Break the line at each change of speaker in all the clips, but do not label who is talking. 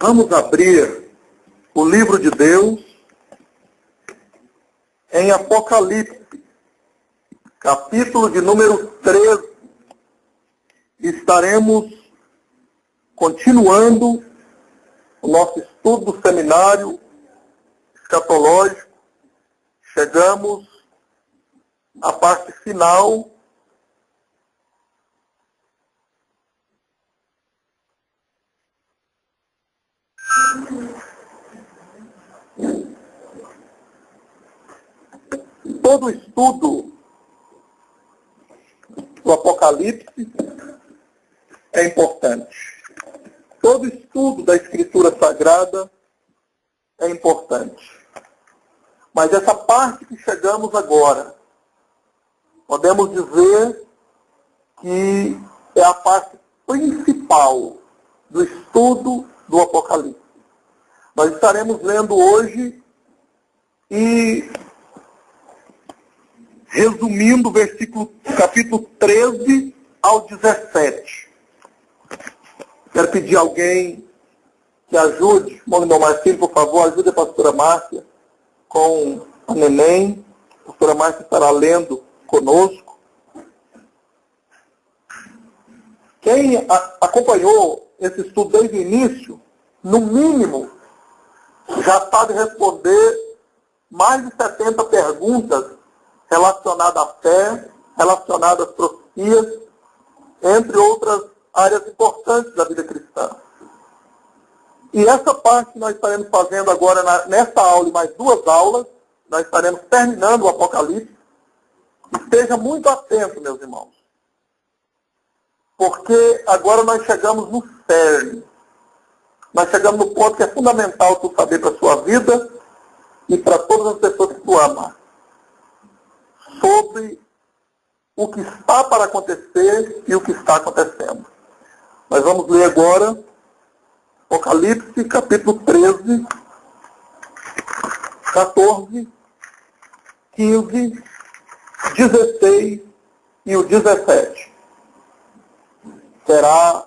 Vamos abrir o livro de Deus em Apocalipse, capítulo de número 13. Estaremos continuando o nosso estudo do seminário escatológico. Chegamos à parte final todo o estudo do Apocalipse é importante. Todo estudo da Escritura Sagrada é importante. Mas essa parte que chegamos agora, podemos dizer que é a parte principal do estudo do Apocalipse. Nós estaremos lendo hoje e resumindo o capítulo 13 ao 17. Quero pedir a alguém que ajude, irmão Marcinho, por favor, ajude a pastora Márcia com a neném. A pastora Márcia estará lendo conosco. Quem acompanhou esse estudo desde o início, no mínimo, já sabe responder mais de 70 perguntas relacionadas à fé, relacionadas às profecias, entre outras áreas importantes da vida cristã. E essa parte nós estaremos fazendo agora, nesta aula e mais 2 aulas, nós estaremos terminando o Apocalipse. Esteja muito atento, meus irmãos, porque agora nós chegamos no cerne. Nós chegamos no ponto que é fundamental tu saber para a sua vida e para todas as pessoas que tu ama, sobre o que está para acontecer e o que está acontecendo. Nós vamos ler agora Apocalipse, capítulo 13, 14, 15, 16 e o 17. Será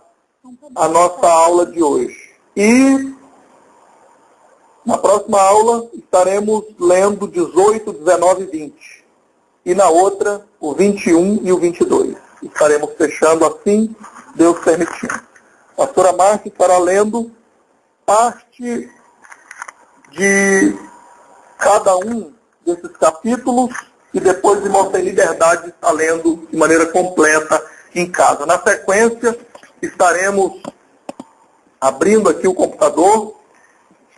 a nossa aula de hoje. E na próxima aula estaremos lendo 18, 19 e 20. E na outra, o 21 e o 22. Estaremos fechando assim, Deus permitindo. A pastora Márcia estará lendo parte de cada um desses capítulos e depois o irmão tem liberdade de estar lendo de maneira completa em casa. Na sequência, estaremos abrindo aqui o computador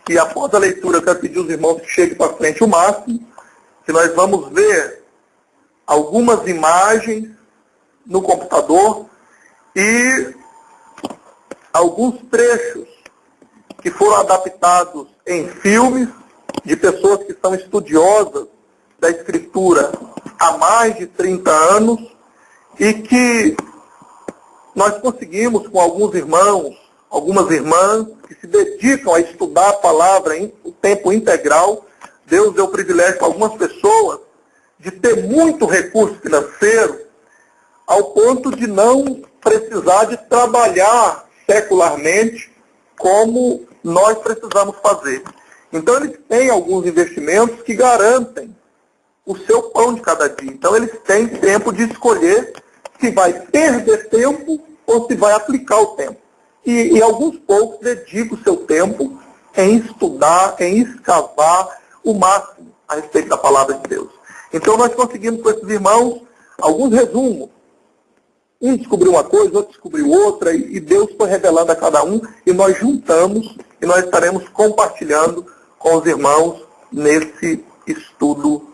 e após a leitura eu quero pedir aos irmãos que cheguem para frente o máximo, que nós vamos ver algumas imagens no computador e alguns trechos que foram adaptados em filmes de pessoas que são estudiosas da Escritura há mais de 30 anos e que nós conseguimos com alguns irmãos, algumas irmãs que se dedicam a estudar a palavra em tempo integral. Deus deu o privilégio para algumas pessoas de ter muito recurso financeiro ao ponto de não precisar de trabalhar secularmente como nós precisamos fazer. Então eles têm alguns investimentos que garantem o seu pão de cada dia. Então eles têm tempo de escolher se vai perder tempo ou se vai aplicar o tempo. E alguns poucos dedicam o seu tempo em estudar, em escavar o máximo a respeito da palavra de Deus. Então nós conseguimos com esses irmãos alguns resumos. Um descobriu uma coisa, outro descobriu outra, e Deus foi revelando a cada um, e nós juntamos, e nós estaremos compartilhando com os irmãos nesse estudo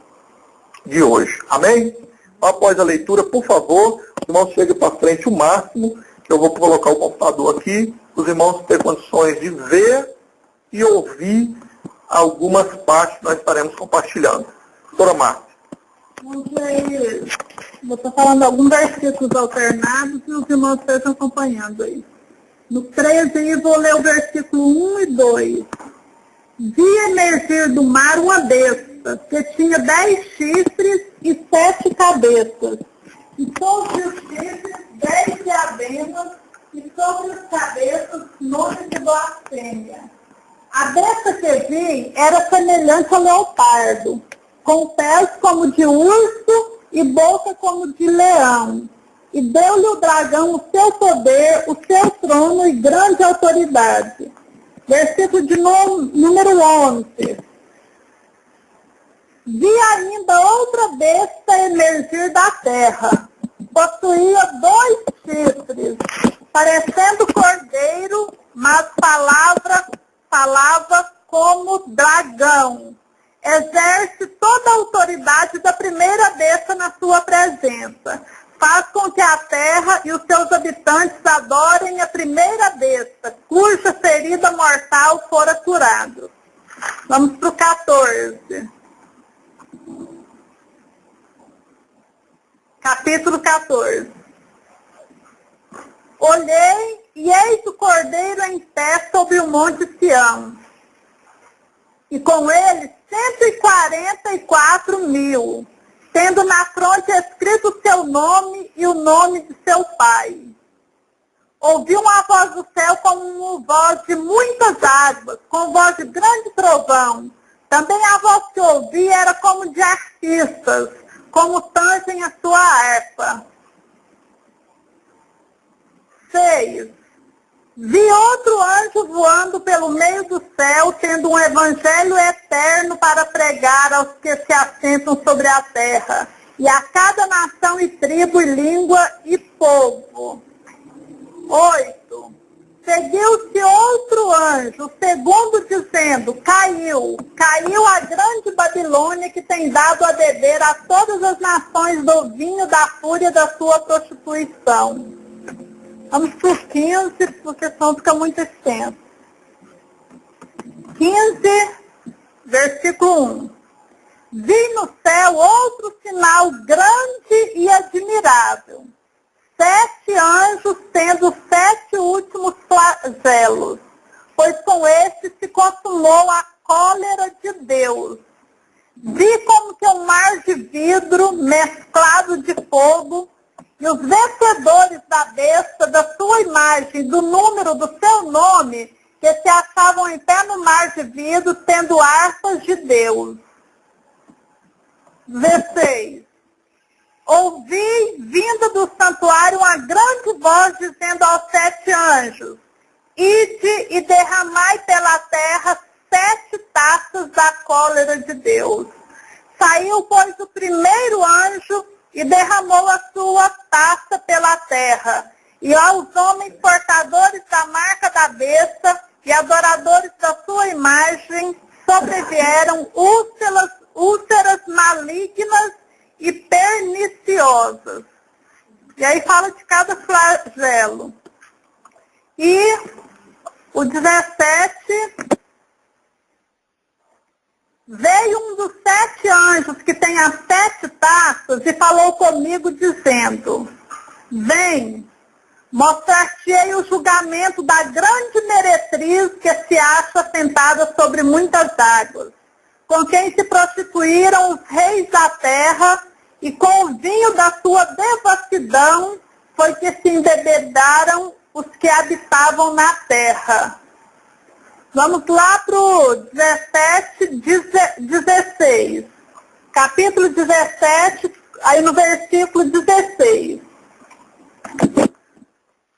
de hoje. Amém? Após a leitura, por favor, os irmãos cheguem para frente o máximo, que eu vou colocar o computador aqui, os irmãos terem condições de ver e ouvir algumas partes que nós estaremos compartilhando. Doutora Márcia.
Vou estar falando alguns versículos alternados e os irmãos estão acompanhando aí. No 13 aí vou ler o versículo 1 e 2. Vi emergir do mar uma besta, que tinha 10 chifres e 7 cabeças, e sobre os chifres 10 diademas, e sobre os cabeças nomes de blasfêmia. A besta que vi era semelhante ao leopardo, com pés como de urso e boca como de leão. E deu-lhe o dragão o seu poder, o seu trono e grande autoridade. Versículo de número 11. Vi ainda outra besta emergir da terra. Possuía 2 chifres, parecendo cordeiro, mas falava como dragão. Exerce toda a autoridade da primeira besta na sua presença. Faz com que a terra e os seus habitantes adorem a primeira besta, cuja ferida mortal fora curada. Vamos para o 14. Capítulo 14. Olhei e eis o cordeiro em pé sobre o monte Sião, e com ele 144.000, tendo na fronte escrito o seu nome e o nome de seu pai. Ouvi uma voz do céu como uma voz de muitas águas, com voz de grande trovão. Também a voz que ouvi era como de arpistas, como tangem a sua harpa. 6. Vi outro anjo voando pelo meio do céu, tendo um evangelho eterno para pregar aos que se assentam sobre a terra, e a cada nação e tribo e língua e povo. 8. Seguiu-se outro anjo, o segundo, dizendo, caiu a grande Babilônia, que tem dado a beber a todas as nações do vinho da fúria da sua prostituição. Vamos por 15, porque senão fica muito extenso. 15, versículo 1. Vi no céu outro sinal grande e admirável. 7 anjos tendo 7 últimos flagelos, pois com estes se consumou a cólera de Deus. Vi como que um mar de vidro mesclado de fogo, e os vencedores da besta, da sua imagem, do número do seu nome, que se achavam em pé no mar de vidro, tendo harpas de Deus. 16. Ouvi, vinda do santuário, uma grande voz dizendo aos 7 anjos, ide e derramai pela terra 7 taças da cólera de Deus. Saiu, pois, o primeiro anjo e derramou a sua taça pela terra. E aos homens portadores da marca da besta e adoradores da sua imagem sobrevieram úlceras malignas e perniciosas. E aí fala de cada flagelo. E o 17, veio um dos 7 anjos que tem as 7 taças e falou comigo dizendo, vem, mostrar-te-ei o julgamento da grande meretriz que se acha sentada sobre muitas águas, com quem se prostituíram os reis da terra, e com o vinho da sua devassidão foi que se embebedaram os que habitavam na terra. Vamos lá para o 16. Capítulo 17, aí no versículo 16.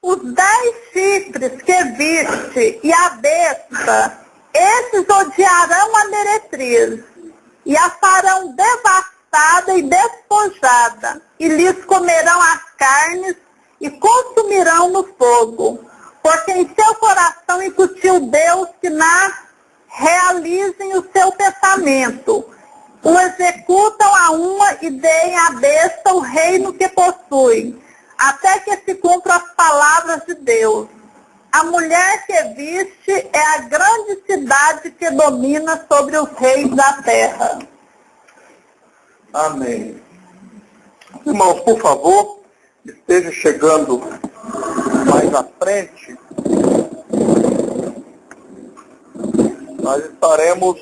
Os 10 chifres que viste e a besta, esses odiarão a meretriz, e a farão devastada e despojada, e lhes comerão as carnes e consumirão no fogo, porque em seu coração incutiu Deus que realizem o seu pensamento, o executam a uma e deem à besta o reino que possui, até que se cumpram as palavras de Deus. A mulher que viste é a grande cidade que domina sobre os reis da terra.
Amém. Irmãos, por favor, esteja chegando mais à frente. Nós estaremos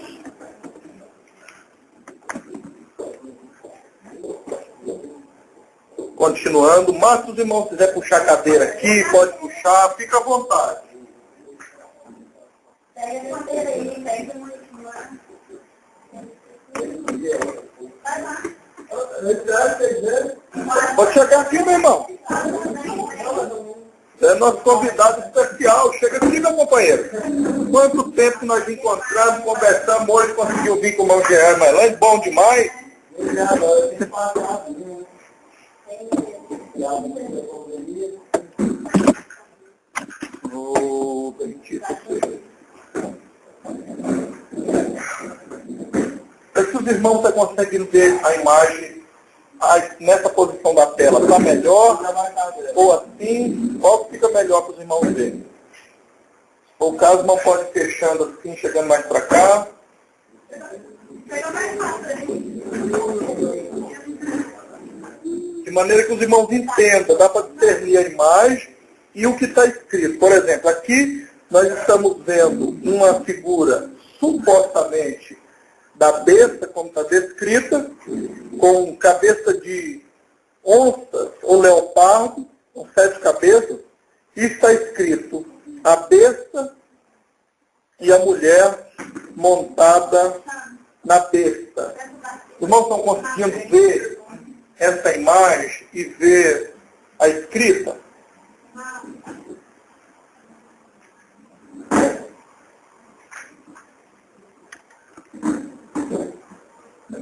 continuando. Mas se os irmãos quiserem puxar a cadeira aqui, pode puxar, fica à vontade. Pode chegar aqui, meu irmão. É nosso convidado especial. Chega aqui, meu companheiro. Quanto tempo que nós encontramos, conversamos, hoje conseguiu vir com o irmão Gerardo Mailândia. Bom demais. Oh, bendito seja. Se os irmãos estão conseguindo ver a imagem nessa posição da tela, está melhor? Ou assim? Qual que fica melhor para os irmãos verem? Ou caso não pode ir fechando assim, chegando mais para cá. De maneira que os irmãos entendam, dá para discernir a imagem e o que está escrito. Por exemplo, aqui nós estamos vendo uma figura supostamente da besta, como está descrita, com cabeça de onças ou leopardo, com 7 cabeças, e está escrito a besta e a mulher montada na besta. Os irmãos estão conseguindo ver essa imagem e ver a escrita?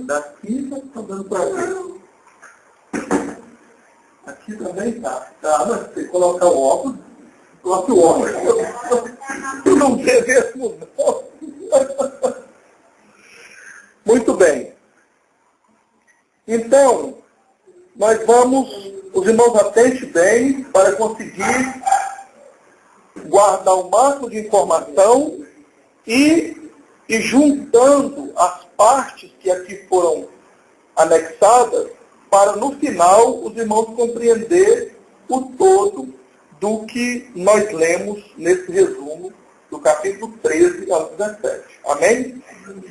Daqui está dando para ver. Aqui também está. Tá, mas se colocar o óculos, coloque o óculos. Eu não vê mesmo, não. Muito bem. Então, nós vamos, os irmãos atentem bem para conseguir guardar o máximo de informação e juntando as partes que aqui foram anexadas para, no final, os irmãos compreender o todo do que nós lemos nesse resumo do capítulo 13 ao 17. Amém?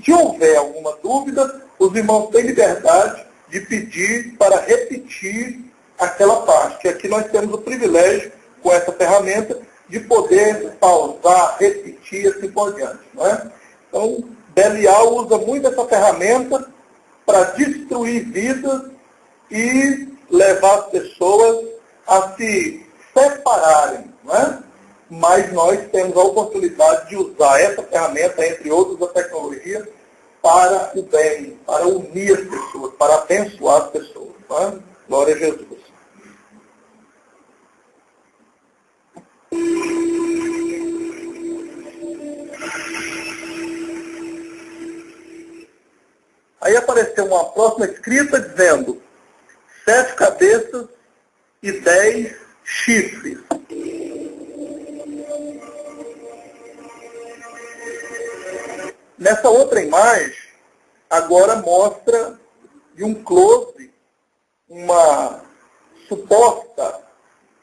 Se houver alguma dúvida, os irmãos têm liberdade de pedir para repetir aquela parte. Que aqui nós temos o privilégio, com essa ferramenta, de poder pausar, repetir e assim por diante. Não é? Então, Belial usa muito essa ferramenta para destruir vidas e levar as pessoas a se separarem. Não é? Mas nós temos a oportunidade de usar essa ferramenta, entre outras, da tecnologia, para o bem, para unir as pessoas, para abençoar as pessoas. Não é? Glória a Jesus. Aí apareceu uma próxima escrita dizendo 7 cabeças e 10 chifres. Nessa outra imagem, agora mostra de um close uma suposta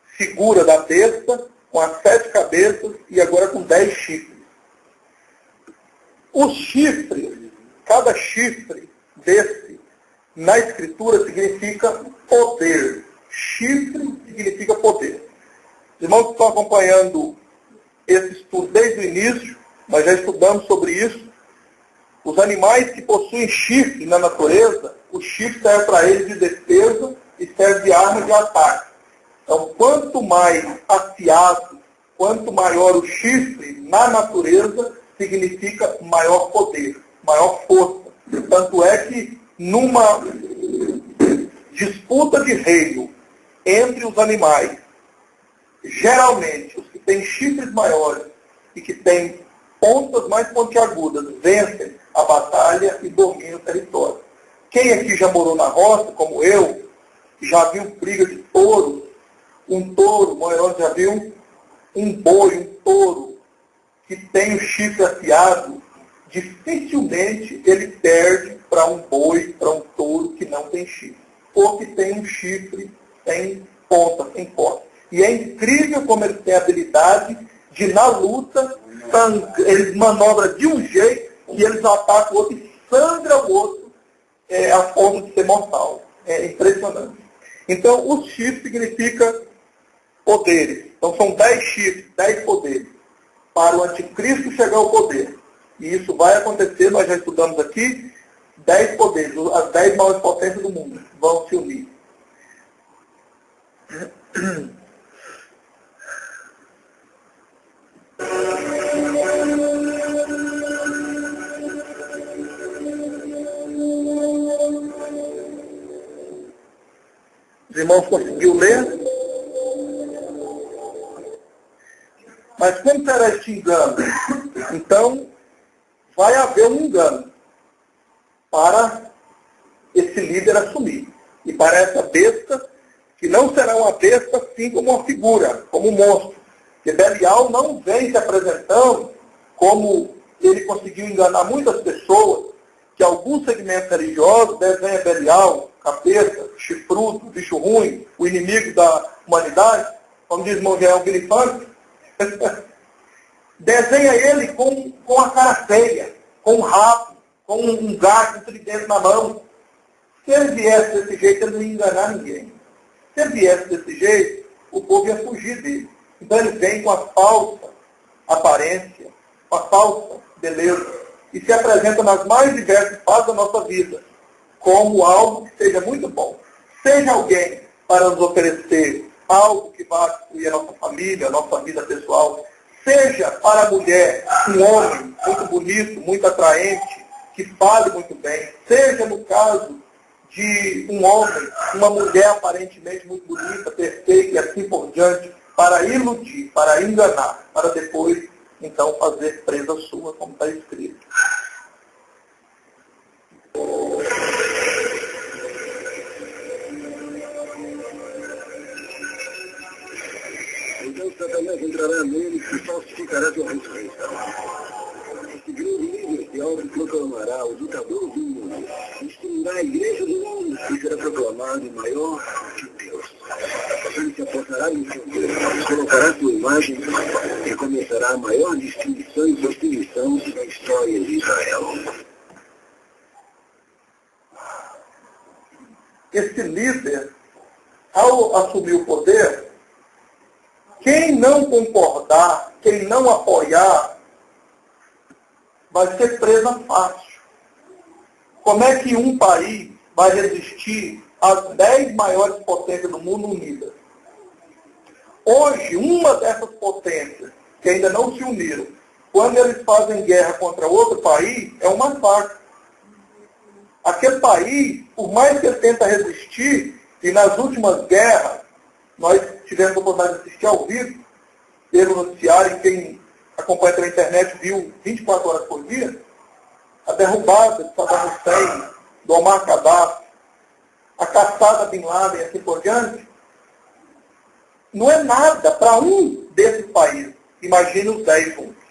figura da besta com as 7 cabeças e agora com 10 chifres. Os chifres, cada chifre desse, na escritura, significa poder. Chifre significa poder. Os irmãos que estão acompanhando esse estudo desde o início, nós já estudamos sobre isso. Os animais que possuem chifre na natureza, o chifre serve para eles de defesa e serve de arma de ataque. Então, quanto mais afiado, quanto maior o chifre na natureza, significa maior poder, maior força. Tanto é que numa disputa de reino entre os animais, geralmente os que têm chifres maiores e que têm pontas mais pontiagudas vencem a batalha e dominam o território. Quem aqui já morou na roça, como eu, já viu briga de touros, um touro, Moirós já viu um boi, um touro, que tem o chifre afiado, dificilmente ele perde para um boi, para um touro que não tem chifre. Ou que tem um chifre, tem ponta, tem corte. E é incrível como ele tem a habilidade de, na luta, eles manobram de um jeito que eles atacam o outro e sangram o outro a ponto de ser mortal. É impressionante. Então, o chifre significa poderes. Então, são 10 chifres, 10 poderes. para o anticristo chegar ao poder. E isso vai acontecer, nós já estudamos aqui, 10 poderes, as 10 maiores potências do mundo vão se unir. Os irmãos conseguiram ler? Mas como será este engano? Então, vai haver um engano para esse líder assumir. E para essa besta, que não será uma besta assim como uma figura, como um monstro. Porque Belial não vem se apresentando como ele conseguiu enganar muitas pessoas, que alguns segmentos religiosos desenham Belial, capeta, chifrudo, bicho ruim, o inimigo da humanidade, como diz Mongeão Vilifante, desenha ele com a cara feia, com um rabo, com um gato, um tridente na mão. Se ele viesse desse jeito, ele não ia enganar ninguém. Se ele viesse desse jeito, o povo ia fugir dele. Então ele vem com a falsa aparência, com a falsa beleza, e se apresenta nas mais diversas fases da nossa vida, como algo que seja muito bom. Seja alguém para nos oferecer algo que vá destruir a nossa família, a nossa vida pessoal, seja para a mulher um homem muito bonito, muito atraente, que fale muito bem, seja no caso de um homem, uma mulher aparentemente muito bonita, perfeita e assim por diante, para iludir, para enganar, para depois, então, fazer presa sua, como está escrito.
Então Satanás entrará nele e falsificará sua ressurreição. Esse grande líder se autoproclamará o ditador do mundo, destruirá a igreja do mundo e será proclamado o maior que Deus. Ele se apostará no seu Deus, colocará sua imagem e começará a maior destruição e perseguição da história de Israel.
Esse líder, ao assumir o poder, quem não concordar, quem não apoiar, vai ser presa fácil. Como é que um país vai resistir às 10 maiores potências do mundo unidas? Hoje, uma dessas potências, que ainda não se uniram, quando eles fazem guerra contra outro país, é um massacre. Aquele país, por mais que ele tenta resistir, e nas últimas guerras, nós tivemos a oportunidade de assistir ao vivo, pelo noticiário, e quem acompanha pela internet viu 24 horas por dia, a derrubada de Saddam Hussein, do Omar Gaddafi, a caçada de Bin Laden e assim por diante, não é nada para um desses países. Imagine os 10 juntos.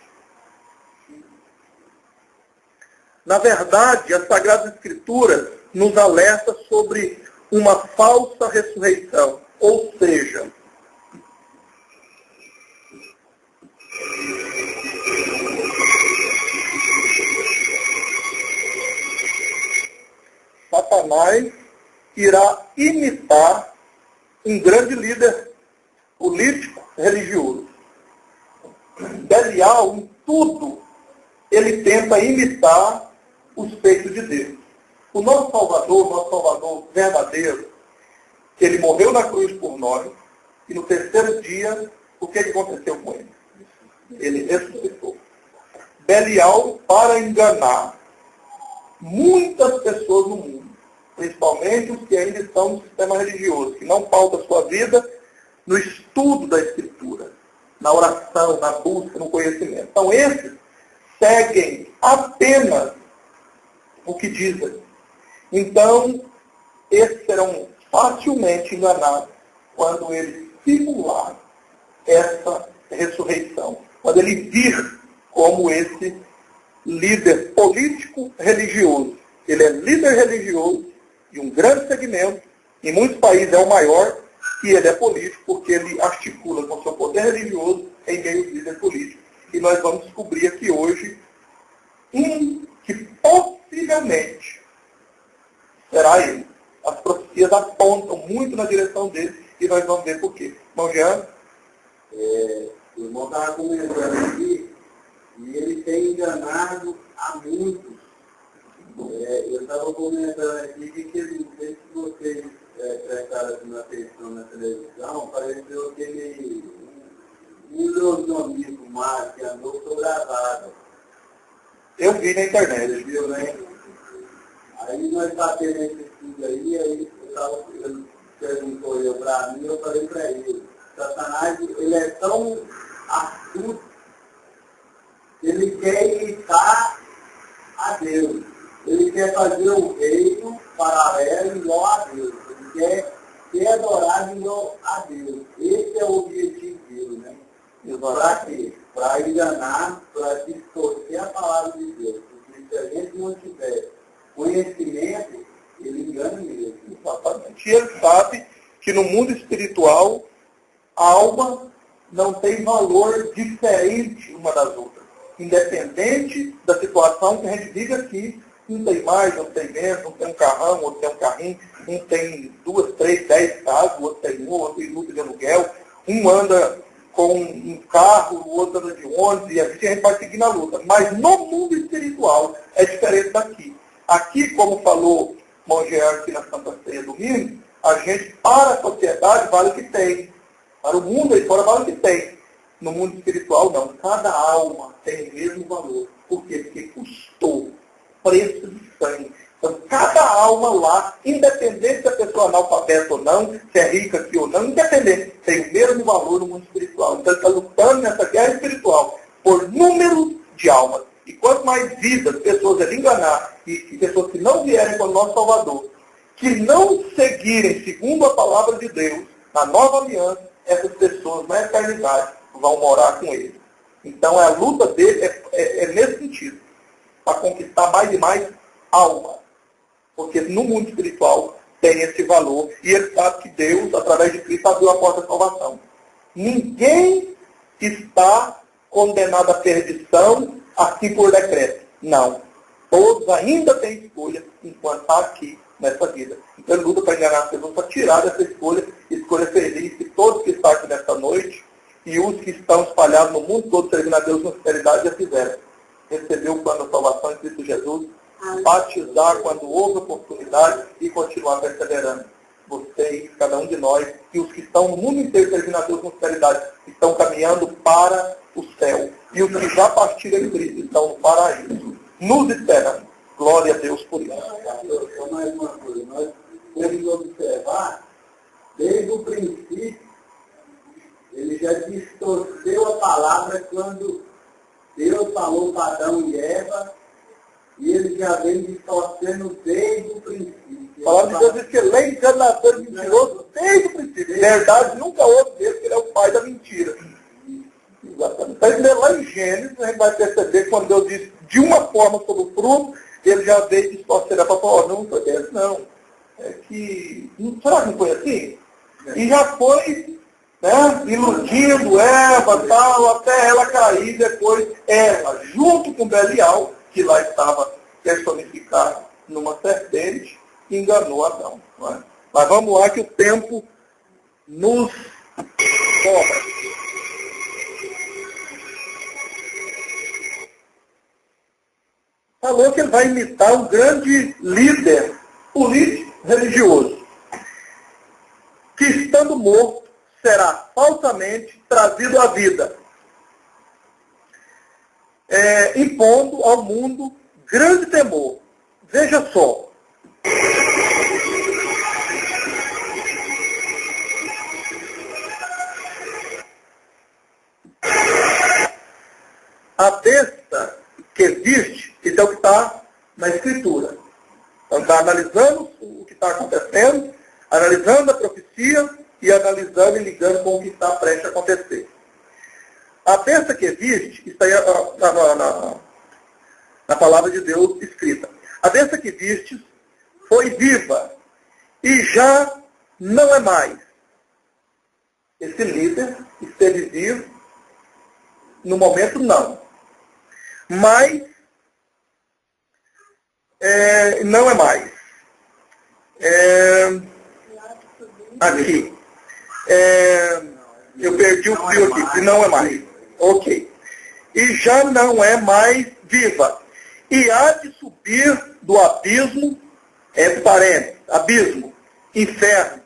Na verdade, as Sagradas Escrituras nos alertam sobre uma falsa ressurreição. Ou seja, Satanás irá imitar um grande líder político religioso. Belial, em tudo, ele tenta imitar os feitos de Deus. O nosso Salvador verdadeiro, que ele morreu na cruz por nós, e no terceiro dia, o que aconteceu com ele? Ele ressuscitou. Belial, para enganar muitas pessoas no mundo, principalmente os que ainda estão no sistema religioso, que não pautam a sua vida no estudo da Escritura, na oração, na busca, no conhecimento. Então, esses seguem apenas o que dizem. Então, esses serão facilmente enganados quando ele simular essa ressurreição. Quando ele vir como esse líder político religioso. Ele é líder religioso de um grande segmento, em muitos países é o maior, e ele é político porque ele articula com seu poder religioso em meio de líder político. E nós vamos descobrir aqui hoje que possivelmente será ele. As profecias apontam muito na direção dele e nós vamos ver por quê. Irmão Jean?
O irmão estava comentando aqui muitos. Eu estava comentando aqui que não sei se vocês prestaram atenção na televisão, pareceu aquele amigo Márcio que andou sobre a vaga.
Eu vi na internet.
Viu, né? Aí nós batemos esse estudo aí ele perguntou para mim, eu falei para ele, Satanás, ele é tão astuto, ele quer imitar a Deus. Ele quer fazer um reino paralelo igual a Deus. Ele quer ser adorado igual a Deus. Esse é o objetivo dele, né? Para quê? Para enganar, para distorcer a palavra de Deus. Porque se a gente não tiver conhecimento, ele engana mesmo.
Exatamente. E ele sabe que no mundo espiritual, a alma não tem valor diferente uma das outras. Independente da situação que a gente diga aqui, um tem mais, outro tem menos, um tem um carrão, outro tem um carrinho, um tem 2, 3, 10 casas, o outro tem outro tem luta de aluguel, um anda com um carro, o outro anda de ônibus, e assim a gente vai seguir na luta. Mas no mundo espiritual é diferente daqui. Aqui, como falou Mongear aqui na Santa Ceia domingo, a gente, para a sociedade, vale o que tem. Para o mundo aí fora, vale o que tem. No mundo espiritual, não. Cada alma tem o mesmo valor. Por quê? Porque custou preço de sangue. Então, cada alma lá, independente se a pessoa é analfabeta ou não, se é rica aqui ou não, independente, tem o mesmo valor no mundo espiritual. Então, ele está lutando nessa guerra espiritual por número de almas. E quanto mais vidas, pessoas ele enganar, e pessoas que não vierem com o nosso Salvador, que não seguirem segundo a palavra de Deus, na nova aliança, essas pessoas na eternidade vão morar com ele. Então, a luta dele é nesse sentido, para conquistar mais e mais alma. Porque no mundo espiritual tem esse valor, e ele sabe que Deus, através de Cristo, abriu a porta da salvação. Ninguém está condenado à perdição assim por decreto. Não. Todos ainda têm escolha enquanto está aqui nessa vida. Então ele luta para enganar as pessoas, para tirar dessa escolha feliz que todos que estão aqui nessa noite e os que estão espalhados no mundo todo servindo a Deus com sinceridade já fizeram. Receber o plano da salvação em Cristo Jesus, batizar quando houve oportunidade e continuar perseverando. Vocês, cada um de nós, e os que estão no mundo inteiro servindo a Deus com sinceridade, estão caminhando para o céu. E os que já partiram em Cristo estão no paraíso, nos esperando. Glória a Deus por isso.
Só mais uma coisa, nós temos que observar, desde o princípio, ele já distorceu a palavra quando Deus falou para Adão e Eva, e ele já vem distorcendo desde o princípio.
A palavra de Deus diz que ele é enganador e mentiroso desde o princípio. Verdade nunca houve dele, que ele é o pai da mentira. Exatamente. Então, lá em Gênesis, a gente vai perceber que quando Deus diz de uma forma sobre o fruto, ele já veio distorcer para falar, não foi desse, não. É que, será que não foi assim? E já foi, né, iludindo Eva, tal, até ela cair, depois ela, junto com Belial, que lá estava personificado numa serpente, enganou Adão. Não é? Mas vamos lá que o tempo nos cobra. Falou que ele vai imitar um grande líder político religioso, que estando morto será falsamente trazido à vida, impondo ao mundo grande temor. Veja só. A besta que existe, isso é o que está na Escritura. Então está analisando o que está acontecendo, analisando a profecia e analisando e ligando com o que está prestes a acontecer. A besta que existe, está aí na palavra de Deus escrita. A besta que existe foi viva e já não é mais. Esse líder esteve vivo, no momento não. Mas não é mais. Aqui. Eu perdi o fio aqui, não é mais. Ok. E já não é mais viva. e há de subir do abismo, parênteses, abismo, inferno.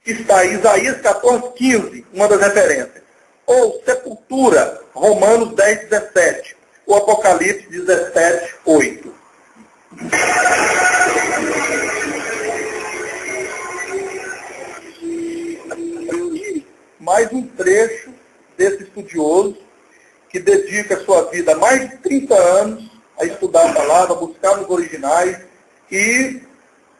Está Isaías 14:15, uma das referências. Ou sepultura, Romanos 10:17. Ou Apocalipse 17:8. Mais um trecho desse estudioso que dedica sua vida há mais de 30 anos a estudar a palavra, a buscar nos originais, e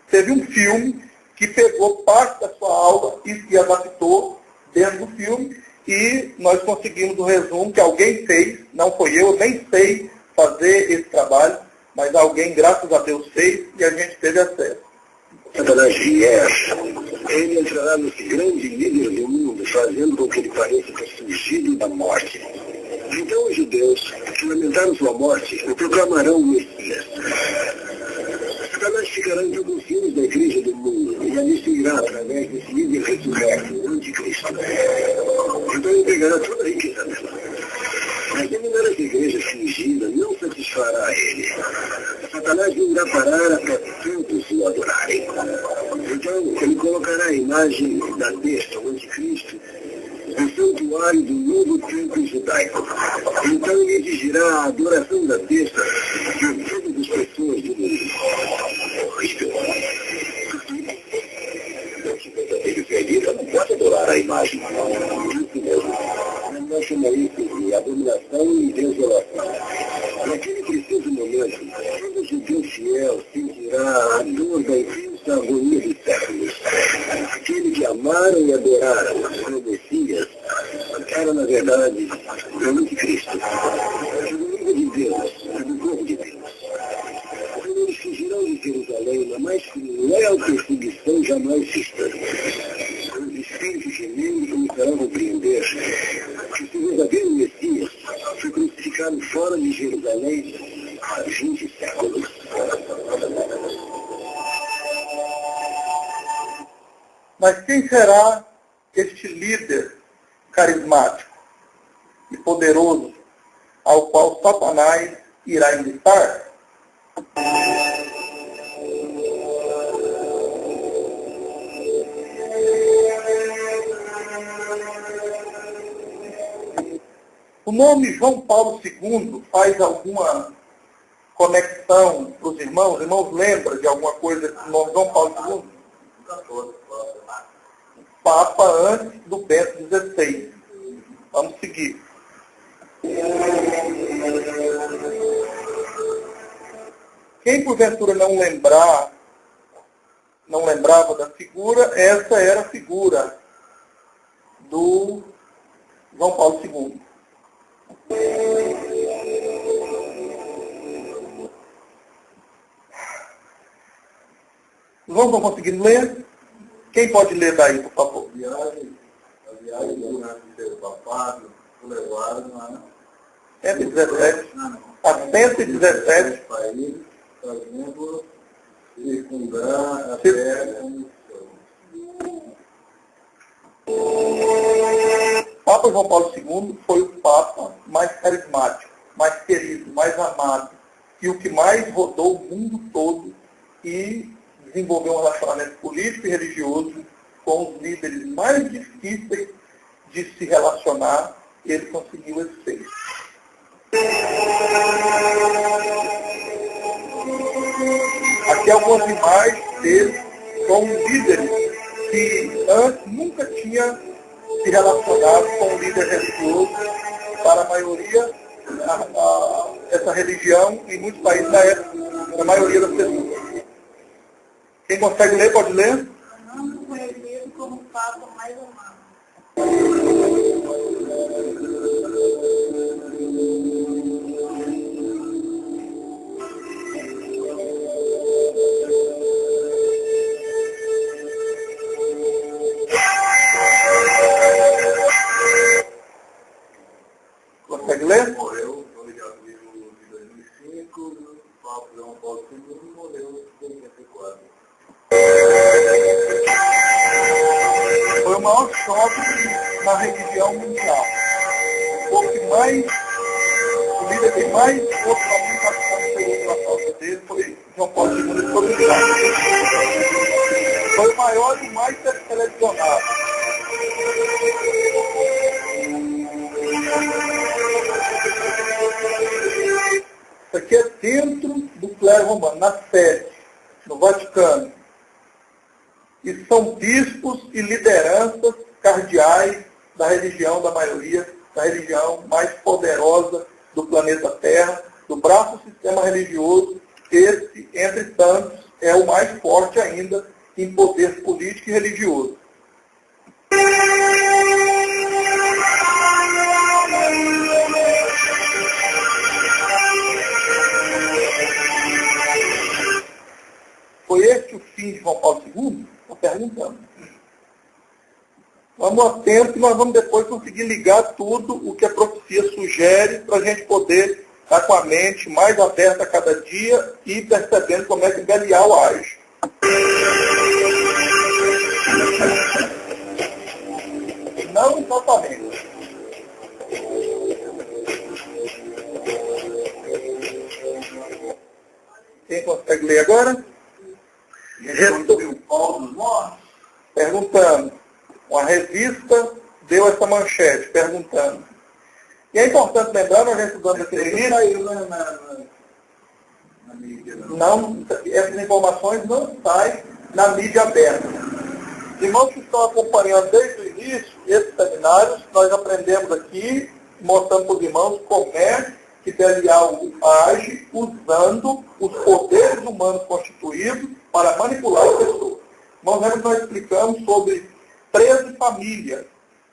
teve um filme que pegou parte da sua aula e adaptou dentro do filme, e nós conseguimos um resumo que alguém fez, não foi eu, nem sei fazer esse trabalho, mas alguém, graças a Deus, fez e a gente teve acesso.
Satanás vier, ele entrará nesse grande líder do mundo, fazendo com que ele pareça ter surgido da morte. Então os judeus, que lamentaram sua morte, o proclamarão o Messias. Satanás ficará entre os filhos da igreja do mundo, e ali se irá através desse líder ressurreto, o anticristo. Então ele pegará toda a riqueza dela. Mas dominar essa igreja fingida não satisfará a ele. Satanás não irá parar até todos o adorarem. Então ele colocará a imagem da besta, o anticristo, no santuário do novo templo judaico. Então ele exigirá a adoração da besta de todas as pessoas do mundo. Horrível. Ele acredita, não pode adorar a imagem. Isso mesmo. Nós chamamos isso de abominação e desolação. Naquele preciso momento, todo judeu fiel sentirá a dor da intensa agonia dos séculos. Aquele que amaram e adoraram o Messias era, na verdade, o anticristo. O inimigo de Deus, do povo de Deus. Quando eles fugirão de Jerusalém na mais cruel perseguição jamais vista. Os espíritos gemendo começarão a compreender que se o verdadeiro Messias foi crucificado fora de Jerusalém há 20 séculos.
Mas quem será este líder carismático e poderoso ao qual Satanás irá invitar? O nome João Paulo II faz alguma conexão para os irmãos? Os irmãos lembram de alguma coisa do nome João Paulo II? Papa antes do Bento XVI. Vamos seguir. Quem porventura não lembrava da figura, essa era a figura do João Paulo II. Os irmãos estão conseguindo ler? Quem pode ler daí, por favor?
A viagem do terceiro papado, o levaram a
117. A 117.
país, fazendo circundar a terra com o
Papa João Paulo II foi o Papa mais carismático, mais querido, mais amado, e o que mais rodou o mundo todo e desenvolveu um relacionamento político e religioso com os líderes mais difíceis de se relacionar. Ele conseguiu esse feito. Aqui algumas imagens dele com líderes que antes nunca tinha se relacionado com um líder religioso. Para a maioria, essa religião, em muitos países da época, a maioria das pessoas. Quem consegue ler, pode ler?
Não foi eleito como Papa mais amado.
Consegue ler?
Morreu no dia de 2005, o Papa João Paulo II morreu em 84.
Foi o maior choque na religião mundial. O líder que mais ficou comunicação na pauta dele foi João Paulo II de Portugal. Foi o maior e mais selecionado. Isso aqui é dentro do clero romano, na sede, no Vaticano. E são bispos e lideranças cardeais da religião da maioria, da religião mais poderosa do planeta Terra, do braço do sistema religioso. Esse, entre tantos, é o mais forte ainda em poder político e religioso. Foi este o fim de João Paulo II? Estou perguntando. Vamos atento que nós vamos depois conseguir ligar tudo o que a profecia sugere para a gente poder estar com a mente mais aberta a cada dia e percebendo como é que Belial age. Não exatamente. Quem consegue ler agora? Perguntando. Uma revista deu essa manchete, perguntando. E é importante lembrar, nós já estudamos aqui na mídia. Não, essas informações não saem na mídia aberta. Os irmãos que estão acompanhando desde o início, esses seminários, nós aprendemos aqui, mostrando para os irmãos como é que Belial age usando os poderes humanos constituídos para manipular as pessoas. Irmãos, lembra que nós explicamos sobre 13 famílias,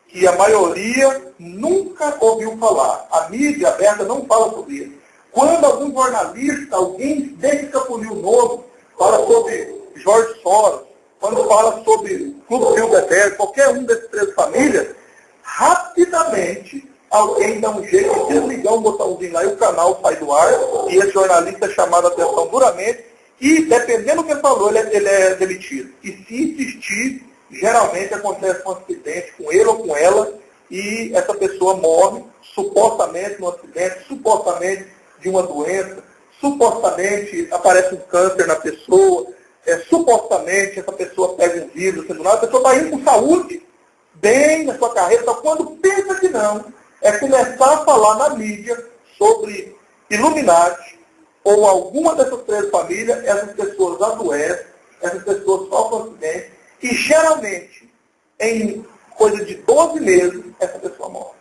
que a maioria nunca ouviu falar. A mídia aberta não fala sobre isso. Quando algum jornalista, alguém descapuliu o nome, fala sobre Jorge Soros, quando fala sobre Clube Bilderberg, qualquer um dessas 13 famílias, rapidamente alguém dá um jeito de desligar um botãozinho lá e o canal sai do ar, e esse jornalista é chamado a atenção duramente, e dependendo do que ele falou, ele é demitido. E se insistir, geralmente acontece um acidente com ele ou com ela, e essa pessoa morre, supostamente no acidente, supostamente de uma doença, supostamente aparece um câncer na pessoa, supostamente essa pessoa pega um vírus, a pessoa está indo com saúde, bem na sua carreira, só quando pensa que não, é começar a falar na mídia sobre Illuminati, ou alguma dessas 13 famílias, essas pessoas adoecem, essas pessoas sofrem acidente, e geralmente, em coisa de 12 meses, essa pessoa morre.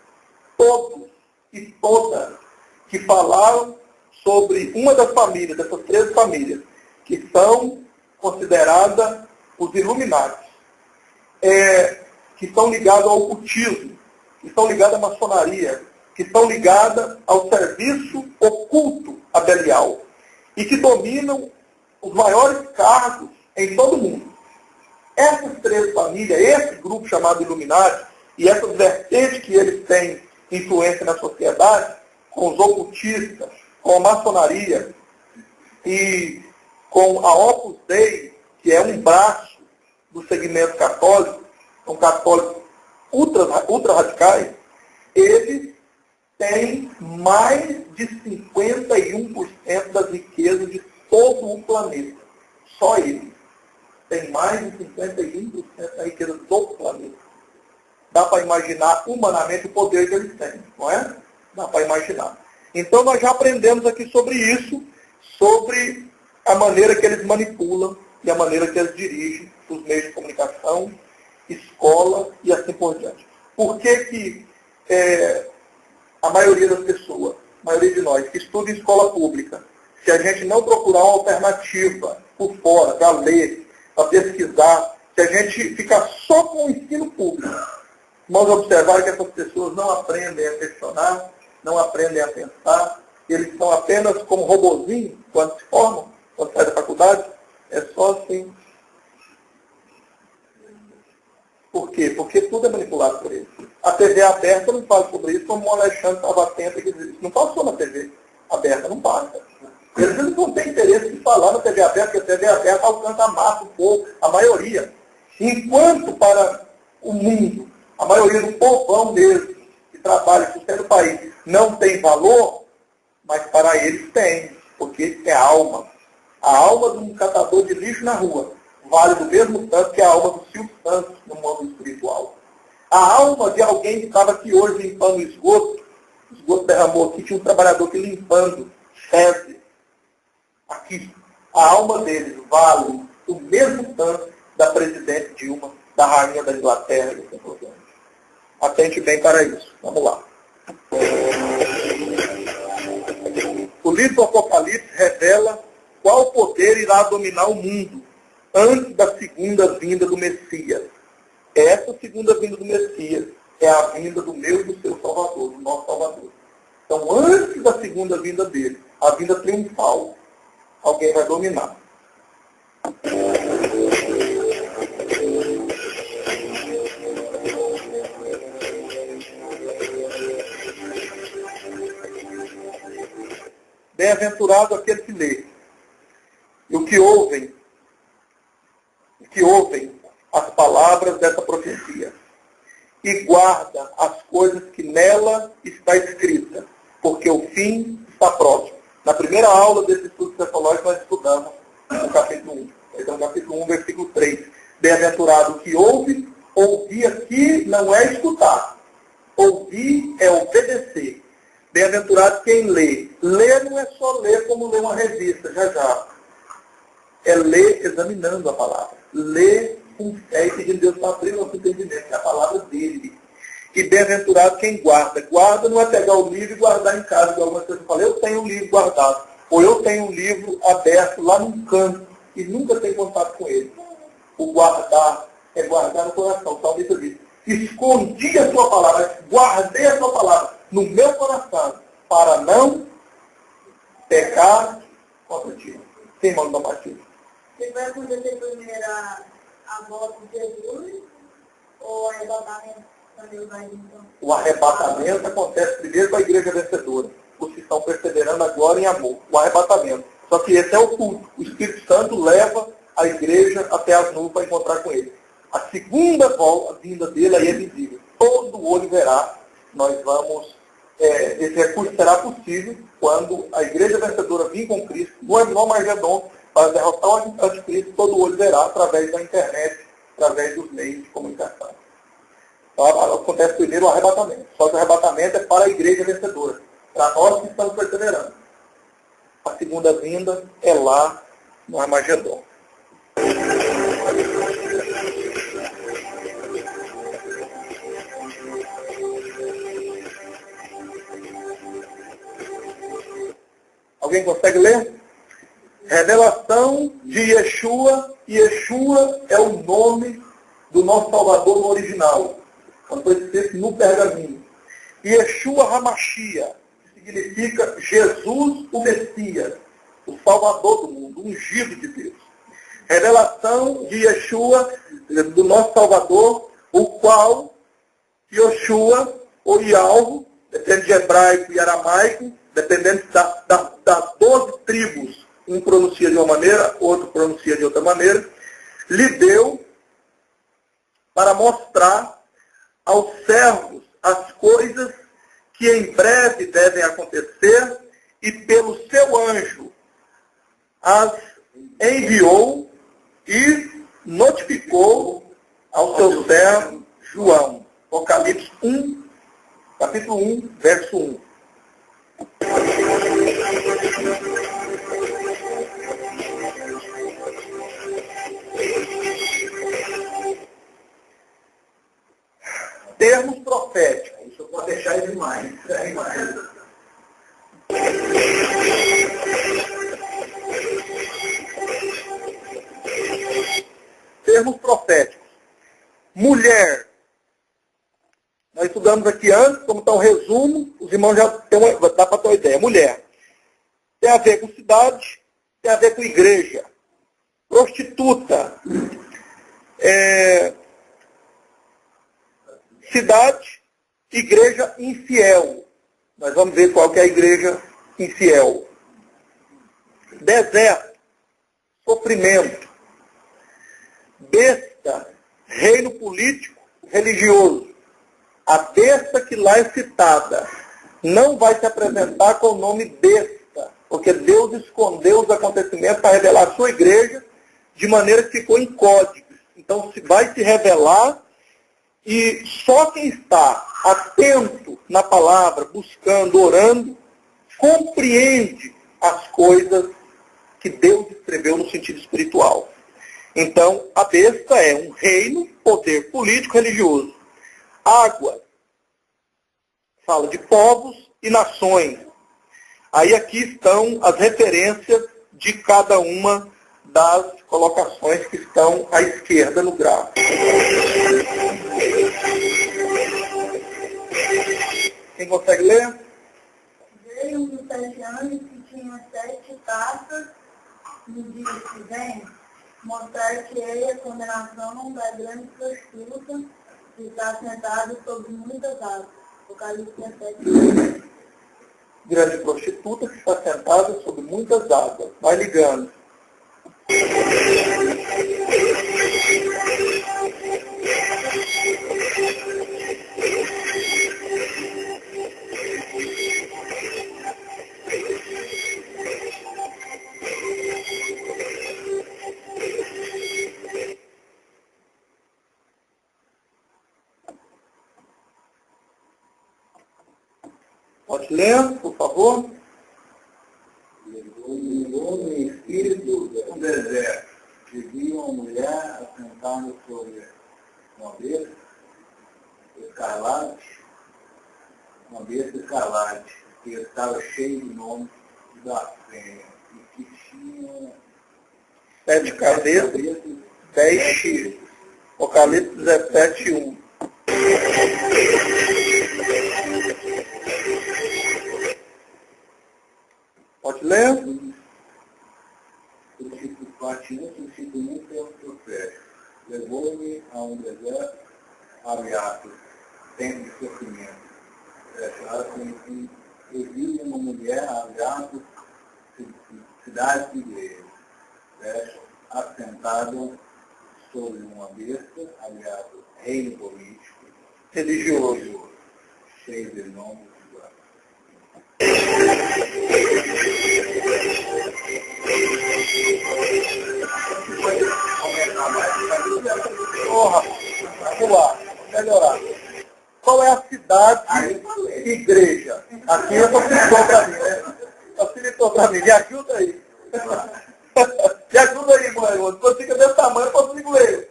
Todos e todas que falaram sobre uma das famílias, dessas 13 famílias, que são consideradas os Illuminati, que estão ligados ao ocultismo, que estão ligadas à maçonaria, que estão ligadas ao serviço oculto a Belial, e que dominam os maiores cargos em todo o mundo. Essas 13 famílias, esse grupo chamado Illuminati, e essas vertentes que eles têm influência na sociedade, com os ocultistas, com a maçonaria e com a Opus Dei, que é um braço do segmento católico, são católicos ultra radicais, eles têm mais de 51% das riquezas de todo o planeta. Só eles têm mais de 51% da riqueza do planeta. Dá para imaginar humanamente o poder que eles têm, não é? Dá para imaginar. Então nós já aprendemos aqui sobre isso, sobre a maneira que eles manipulam e a maneira que eles dirigem os meios de comunicação, escola e assim por diante. Por que a maioria das pessoas, a maioria de nós, que estuda em escola pública, se a gente não procurar uma alternativa por fora, para ler, para pesquisar, se a gente ficar só com o ensino público, vamos observar que essas pessoas não aprendem a questionar, não aprendem a pensar, eles são apenas como robozinhos quando se formam, quando saem da faculdade, é só assim. Por quê? Porque tudo é manipulado por eles. A TV aberta não fala sobre isso, como o Alexandre estava atento e disse, não passou na TV aberta, não passa. Eles não têm interesse de falar na TV aberta, porque a TV aberta alcança a massa, o povo, a maioria. Enquanto para o mundo, a maioria do povão mesmo, que trabalha, que sustenta o país, não tem valor, mas para eles tem, porque é alma. A alma de um catador de lixo na rua vale do mesmo tanto que a alma do Silvio Santos no mundo espiritual. A alma de alguém que estava aqui hoje limpando o esgoto derramou aqui, tinha um trabalhador aqui limpando, fezes, aqui. A alma deles vale o mesmo tanto da presidente Dilma, da rainha da Inglaterra, e assim por diante. Atente bem para isso. Vamos lá. O livro do Apocalipse revela qual poder irá dominar o mundo antes da segunda vinda do Messias. Essa segunda vinda do Messias é a vinda do meu e do seu Salvador, do nosso Salvador. Então, antes da segunda vinda dele, a vinda triunfal, alguém vai dominar. Bem-aventurado aquele que lê, e o que ouvem as palavras dessa profecia, e guarda as coisas que nela está escrita, porque o fim está próximo. Na primeira aula desse estudo psicológico, nós estudamos no capítulo 1. Então, capítulo 1, versículo 3. Bem-aventurado o que ouve, ouvir aqui não é escutar. Ouvir é obedecer. Bem-aventurado quem lê. Ler não é só ler como ler uma revista, já. É ler examinando a palavra. Ler com fé e pedindo Deus para abrir nosso entendimento, que é a palavra dele. E bem-aventurado quem guarda. Guarda não é pegar o livro e guardar em casa, igual algumas pessoas falam, eu tenho um livro guardado. Ou eu tenho um livro aberto lá num canto e nunca tenho contato com ele. O guardar é guardar no coração. O salmista diz, escondi a sua palavra, guardei a sua palavra no meu coração, para não pecar contra ti. Quem manda bater?
Você vai acontecer primeiro a volta de Jesus ou o arrebatamento também vai então?
O arrebatamento acontece primeiro com a igreja vencedora. Os que estão perseverando agora em amor. O arrebatamento. Só que esse é o culto. O Espírito Santo leva a igreja até as nuvens para encontrar com ele. A segunda volta, a vinda dele, aí é visível. Todo olho verá. Nós vamos... esse recurso será possível quando a igreja vencedora vir com Cristo, no Armagedon, para derrotar o anticristo, todo olho verá através da internet, através dos meios de comunicação. Então, acontece primeiro o arrebatamento. Só que o arrebatamento é para a igreja vencedora, para nós que estamos perseverando. A segunda vinda é lá no Armagedon. Alguém consegue ler? Revelação de Yeshua, e Yeshua é o nome do nosso Salvador no original, quando foi escrito no pergaminho. Yeshua HaMashiach, que significa Jesus o Messias, o Salvador do mundo, o ungido de Deus. Revelação de Yeshua, do nosso Salvador, o qual Yoshua, ou Yalvo, depende de hebraico e aramaico, dependendo das 12 tribos, um pronuncia de uma maneira, outro pronuncia de outra maneira, lhe deu para mostrar aos servos as coisas que em breve devem acontecer, e pelo seu anjo as enviou e notificou ao seu servo João. Apocalipse 1, capítulo 1, verso 1. Termos proféticos. Isso eu vou deixar ele mais. Termos proféticos. Mulher. Nós estudamos aqui antes, como está um resumo, os irmãos já dá para ter uma ideia. Mulher. Tem a ver com cidade, tem a ver com igreja. Prostituta. Cidade, igreja infiel. Nós vamos ver qual que é a igreja infiel. Deserto, sofrimento. Besta, reino político, religioso. A besta que lá é citada não vai se apresentar com o nome besta, porque Deus escondeu os acontecimentos para revelar a sua igreja, de maneira que ficou em códigos. Então vai se revelar, e só quem está atento na palavra, buscando, orando, compreende as coisas que Deus escreveu no sentido espiritual. Então, a besta é um reino, poder político, religioso. Água fala de povos e nações. Aí aqui estão as referências de cada uma das colocações que estão à esquerda no gráfico. Quem consegue ler?
Veio um dos 7 anos que tinha 7 taças no dia que vem, mostrar que é a condenação da grande prostituta que está sentada sobre muitas águas. Apocalipse 17.
Grande prostituta que está sentada sobre muitas águas. Vai ligando. Pode ler, por favor?
Levou no espírito do deserto, e viu uma mulher assentada sobre uma besta escarlate, que estava cheia de nomes da fêmea, e que tinha
7 cabeças, 10 chifres. Apocalipse 17, 1. Pode ler?
O tipo patinante, o tipo nunca é o profeta. Levou-me a um deserto aberto, tempo de sofrimento. Eu vi uma mulher aberto, cidade de igreja, assentada sobre uma besta, aberto, reino político,
Religioso.
cheio de nomes de guarda.
Porra, vamos lá, melhorar. Qual é a cidade igreja? Aqui facilitou para mim, né? Facilitou para mim. Me ajuda aí. Me ajuda aí, mãe. Quando fica desse tamanho, eu consigo ler.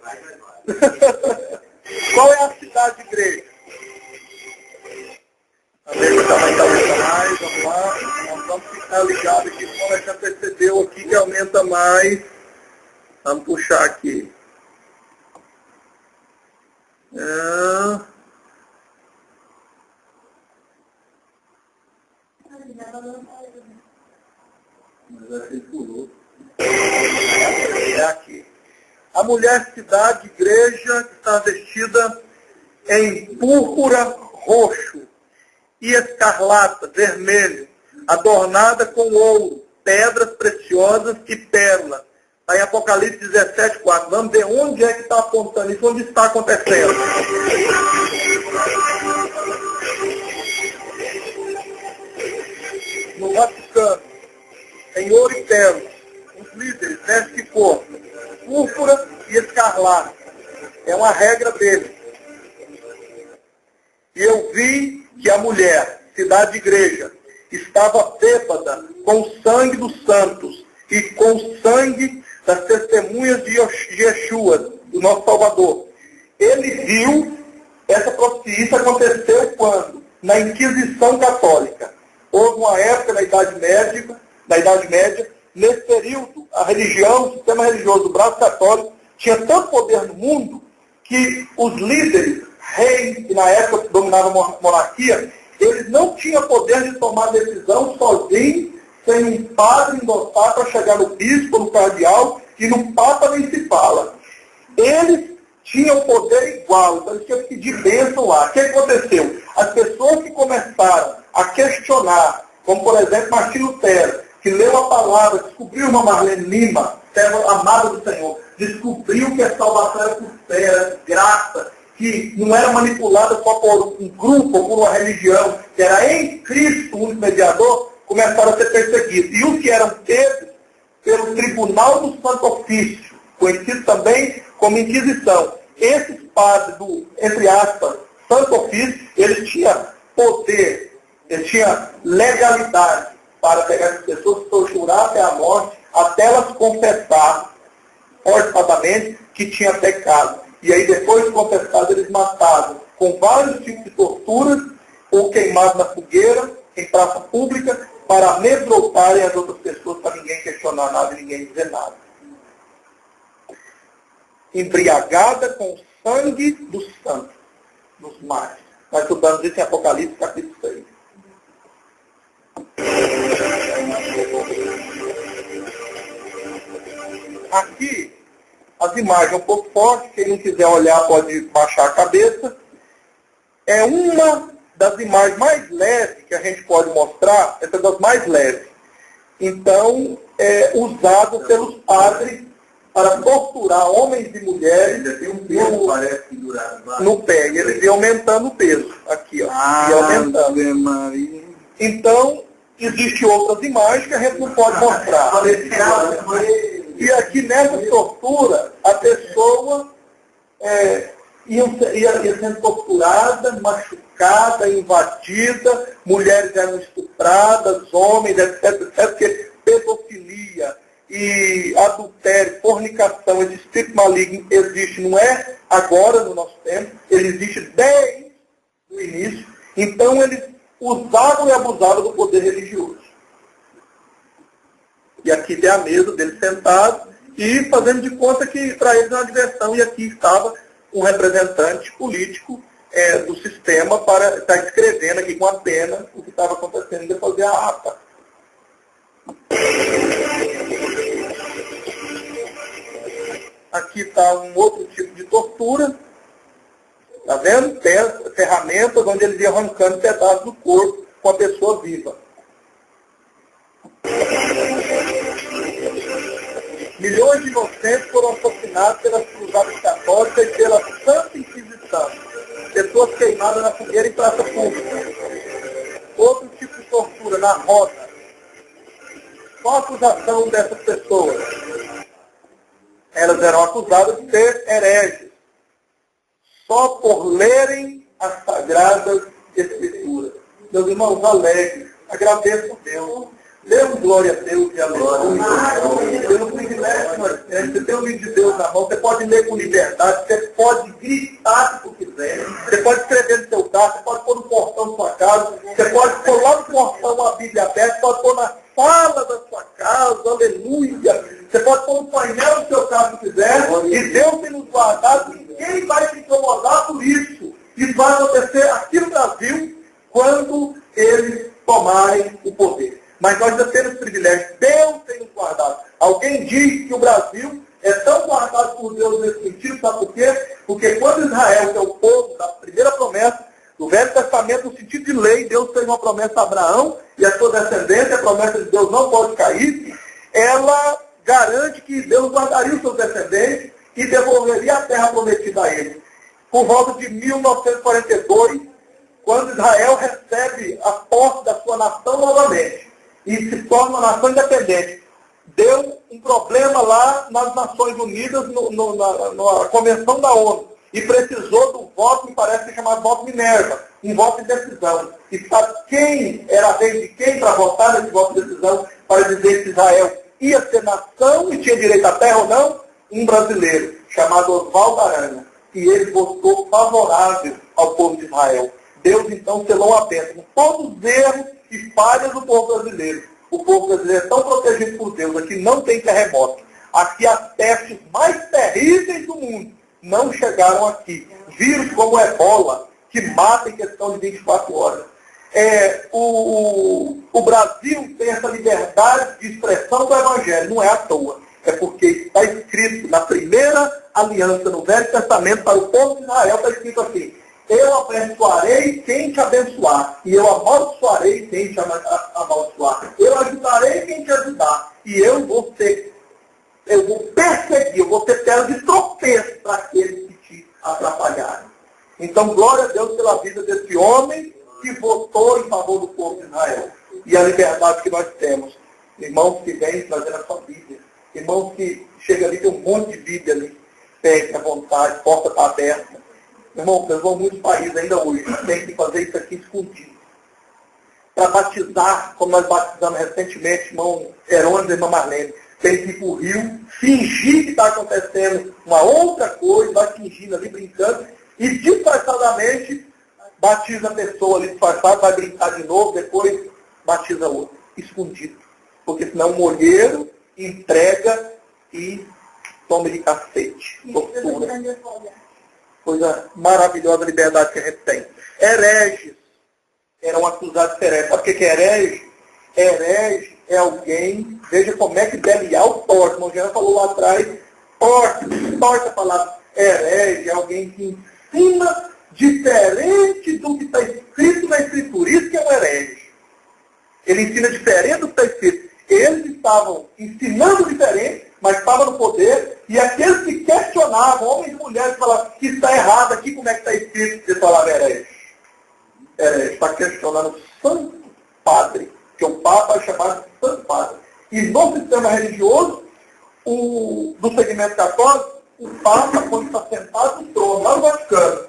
Qual é a cidade igreja? A letra também aumenta mais, vamos lá. Nós vamos ficar ligados aqui, como já percebeu aqui que aumenta mais. Vamos puxar aqui.
Mas ele pulou.
É aqui. A mulher cidade, igreja, está vestida em púrpura roxo e escarlata, vermelho, adornada com ouro, pedras preciosas e pérolas. Aí Apocalipse 17, 4. Vamos ver onde é que está apontando isso, onde está acontecendo. No Vaticano, em ouro e pérola, os líderes vestem de cor, púrpura e escarlate. É uma regra deles. E eu vi que a mulher, cidade igreja, estava bêbada com o sangue dos santos e com o sangue das testemunhas de Yeshua, do nosso Salvador. Ele viu, isso aconteceu quando? Na Inquisição Católica. Houve uma época na Idade Média, nesse período, a religião, o sistema religioso do braço católico, tinha tanto poder no mundo que os líderes, reis, que na época dominavam a monarquia, eles não tinham poder de tomar decisão sozinhos, sem um padre endossar para chegar no bispo, no cardeal, e no papa nem se fala. Eles tinham poder igual, então eles tinham que pedir bênção lá. O que aconteceu? As pessoas que começaram a questionar, como por exemplo Martim Lutero, que leu a palavra, descobriu uma Marlene Lima, serva amada do Senhor, descobriu que a salvação era por fé, era graça, que não era manipulada só por um grupo ou por uma religião, que era em Cristo o único mediador, começaram a ser perseguidos. E os que eram pegos pelo Tribunal do Santo Ofício, conhecido também como Inquisição. Esses padres do, entre aspas, Santo Ofício, eles tinham poder, eles tinham legalidade para pegar as pessoas, torturar até a morte, até elas confessarem forçadamente que tinha pecado. E aí, depois de confessado, eles matavam com vários tipos de torturas ou queimados na fogueira, em praça pública, para amedrontarem as outras pessoas, para ninguém questionar nada e ninguém dizer nada. Embriagada com o sangue dos santos, dos mártires. Nós estudamos isso em Apocalipse, capítulo 6. Aqui, as imagens um pouco fortes, quem não quiser olhar pode baixar a cabeça. É uma das imagens mais leves que a gente pode mostrar, essa das mais leves. Então, é usado pelos padres para torturar homens e mulheres no pé. E eles iam aumentando o peso. Aqui, ó. E aumentando. Então, existem outras imagens que a gente não pode mostrar. E aqui nessa tortura, a pessoa ia sendo torturada, machucada, invadida, mulheres eram estupradas, homens, etc, porque pedofilia e adultério, fornicação, esse espírito maligno existe, não é agora no nosso tempo, ele existe desde o início. Então eles usavam e abusavam do poder religioso. E aqui tem a mesa dele sentado e fazendo de conta que para eles é uma diversão. E aqui estava um representante político do sistema para estar escrevendo aqui com a pena o que estava acontecendo e depois fazer a ata. Aqui está um outro tipo de tortura. Está vendo? Tem as ferramentas onde eles iam arrancando pedaços do corpo com a pessoa viva. Milhões de inocentes foram assassinados pelas cruzadas católicas e pela Santa Inquisição. Pessoas queimadas na fogueira em praça pública. Outro tipo de tortura, na roda. Qual a acusação dessas pessoas? Elas eram acusadas de ser hereges, só por lerem as sagradas escrituras. Meus irmãos, alegres, agradeço a Deus. Dê glória a Deus e aleluia. Pelo privilégio que nós temos, você tem o livro de Deus na mão, você pode ler com liberdade, você pode gritar se você quiser, você pode escrever no seu carro, você pode pôr no portão da sua casa, você pode pôr lá no portão a Bíblia aberta, você pode pôr na sala da sua casa, aleluia. Você pode pôr no painel do seu carro se quiser, e Deus tem nos guardado, ninguém vai se incomodar por isso. Isso vai acontecer aqui no Brasil, quando eles tomarem o poder. Mas nós já temos privilégio. Deus tem nos guardado. Alguém diz que o Brasil é tão guardado por Deus nesse sentido, sabe por quê? Porque quando Israel, que é o povo da primeira promessa, do Velho Testamento, no sentido de lei, Deus fez uma promessa a Abraão e a sua descendência, a promessa de Deus não pode cair, ela garante que Deus guardaria os seus descendentes e devolveria a terra prometida a eles. Por volta de 1942, quando Israel recebe a posse da sua nação novamente, e se torna uma nação independente. Deu um problema lá nas Nações Unidas, na Convenção da ONU, e precisou do voto, me parece chamado voto Minerva, um voto de decisão. E sabe quem era a vez de quem para votar nesse voto de decisão, para dizer que Israel ia ser nação e tinha direito à terra ou não? Um brasileiro, chamado Oswaldo Aranha. E ele votou favorável ao povo de Israel. Deus então selou a bênção com todos os erros e falhas do povo brasileiro. O povo brasileiro é tão protegido por Deus, aqui não tem terremoto. Aqui as pestes mais terríveis do mundo não chegaram aqui. Vírus como a ebola, que mata em questão de 24 horas. O Brasil tem essa liberdade de expressão do Evangelho, não é à toa. É porque está escrito na primeira aliança, no Velho Testamento, para o povo de Israel, está escrito assim: eu abençoarei quem te abençoar, e eu amaldiçoarei quem te amaldiçoar. Eu ajudarei quem te ajudar, e eu vou perseguir, eu vou ter terra de tropeço para aqueles que te atrapalharem. Então, glória a Deus pela vida desse homem que votou em favor do povo de Israel. E a liberdade que nós temos. Irmãos que vêm trazendo a sua Bíblia. Irmãos que chegam ali, tem um monte de Bíblia ali. Pegue à vontade, porta está aberta. Irmão, nós vamos em muitos países ainda hoje. Tem que fazer isso aqui escondido. Para batizar, como nós batizamos recentemente, irmão Herônimo e irmã Marlene, tem que ir para o rio, fingir que está acontecendo uma outra coisa, vai fingindo ali, brincando, e disfarçadamente batiza a pessoa ali disfarçada, vai brincar de novo, depois batiza outra, escondido. Porque senão o molheiro entrega e toma de cacete, tortura. Coisa maravilhosa a liberdade que a gente tem. Hereges eram acusados de herege. Sabe o que é herege? Herege é alguém, veja como é que Belial torce. O irmão Jean falou lá atrás, torce a palavra. Herege é alguém que ensina diferente do que está escrito na Escritura. Isso que é um herege. Ele ensina diferente do que está escrito. Eles estavam ensinando diferente, mas estavam no poder, e aqueles que questionavam, homens e mulheres, falavam que está errado aqui, como é que está escrito, eles falavam herege. Herege está questionando o Santo Padre, que o Papa é chamado de Santo Padre. E no sistema religioso, do segmento católico, o Papa, quando está sentado no trono, lá no Vaticano,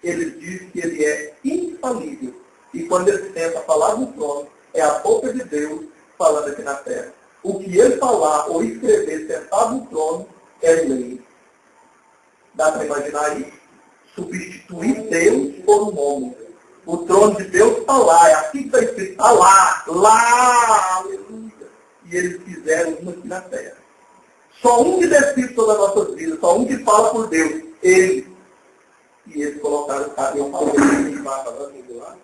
ele diz que ele é infalível. E quando ele senta a falar no trono, é a boca de Deus falando aqui na terra. O que ele falar ou escrever sentado no trono é lei. Dá para imaginar isso? Substituir Deus por um homem. O trono de Deus está lá, é assim que está escrito, está lá, aleluia. E eles fizeram isso aqui na terra. Só um que decide sobre as nossas vidas, só um que fala por Deus, ele. E eles colocaram o cara, eu falo que lá.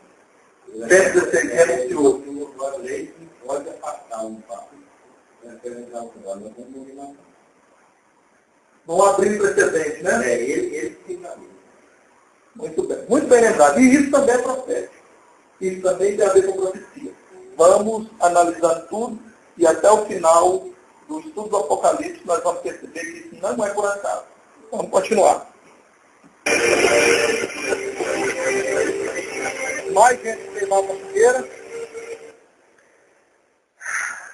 Verso 16, renunciou. A lei pode afastar um papo. Não abrir precedente, né? Ele fica ali. Muito bem lembrado. E isso também é profético. Isso também tem a ver com profecia. Vamos analisar tudo e até o final do estudo do Apocalipse nós vamos perceber que isso não é por acaso. Vamos continuar. Mais gente tem mal para fogueira.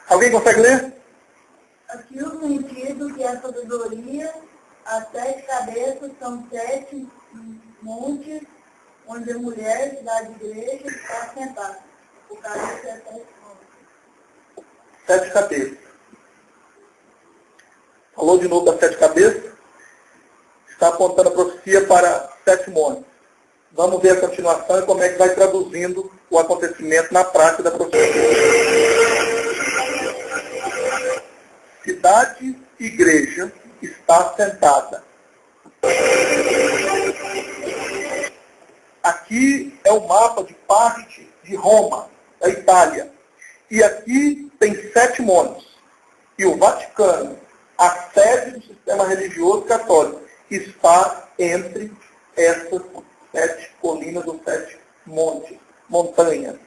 Alguém consegue ler?
Aqui o sentido que a sabedoria, as 7 cabeças são 7 montes, onde a mulher da igreja está sentada. O cabeça é 7 montes.
7 cabeças. Falou de novo das 7 cabeças. Está apontando a profecia para 7 montes. Vamos ver a continuação e como é que vai traduzindo o acontecimento na prática da profecia. Cidade, igreja, está sentada. Aqui é o mapa de parte de Roma, da Itália. E aqui tem 7 montes. E o Vaticano, a sede do sistema religioso católico, está entre essas 7 colinas ou 7 montes, montanhas.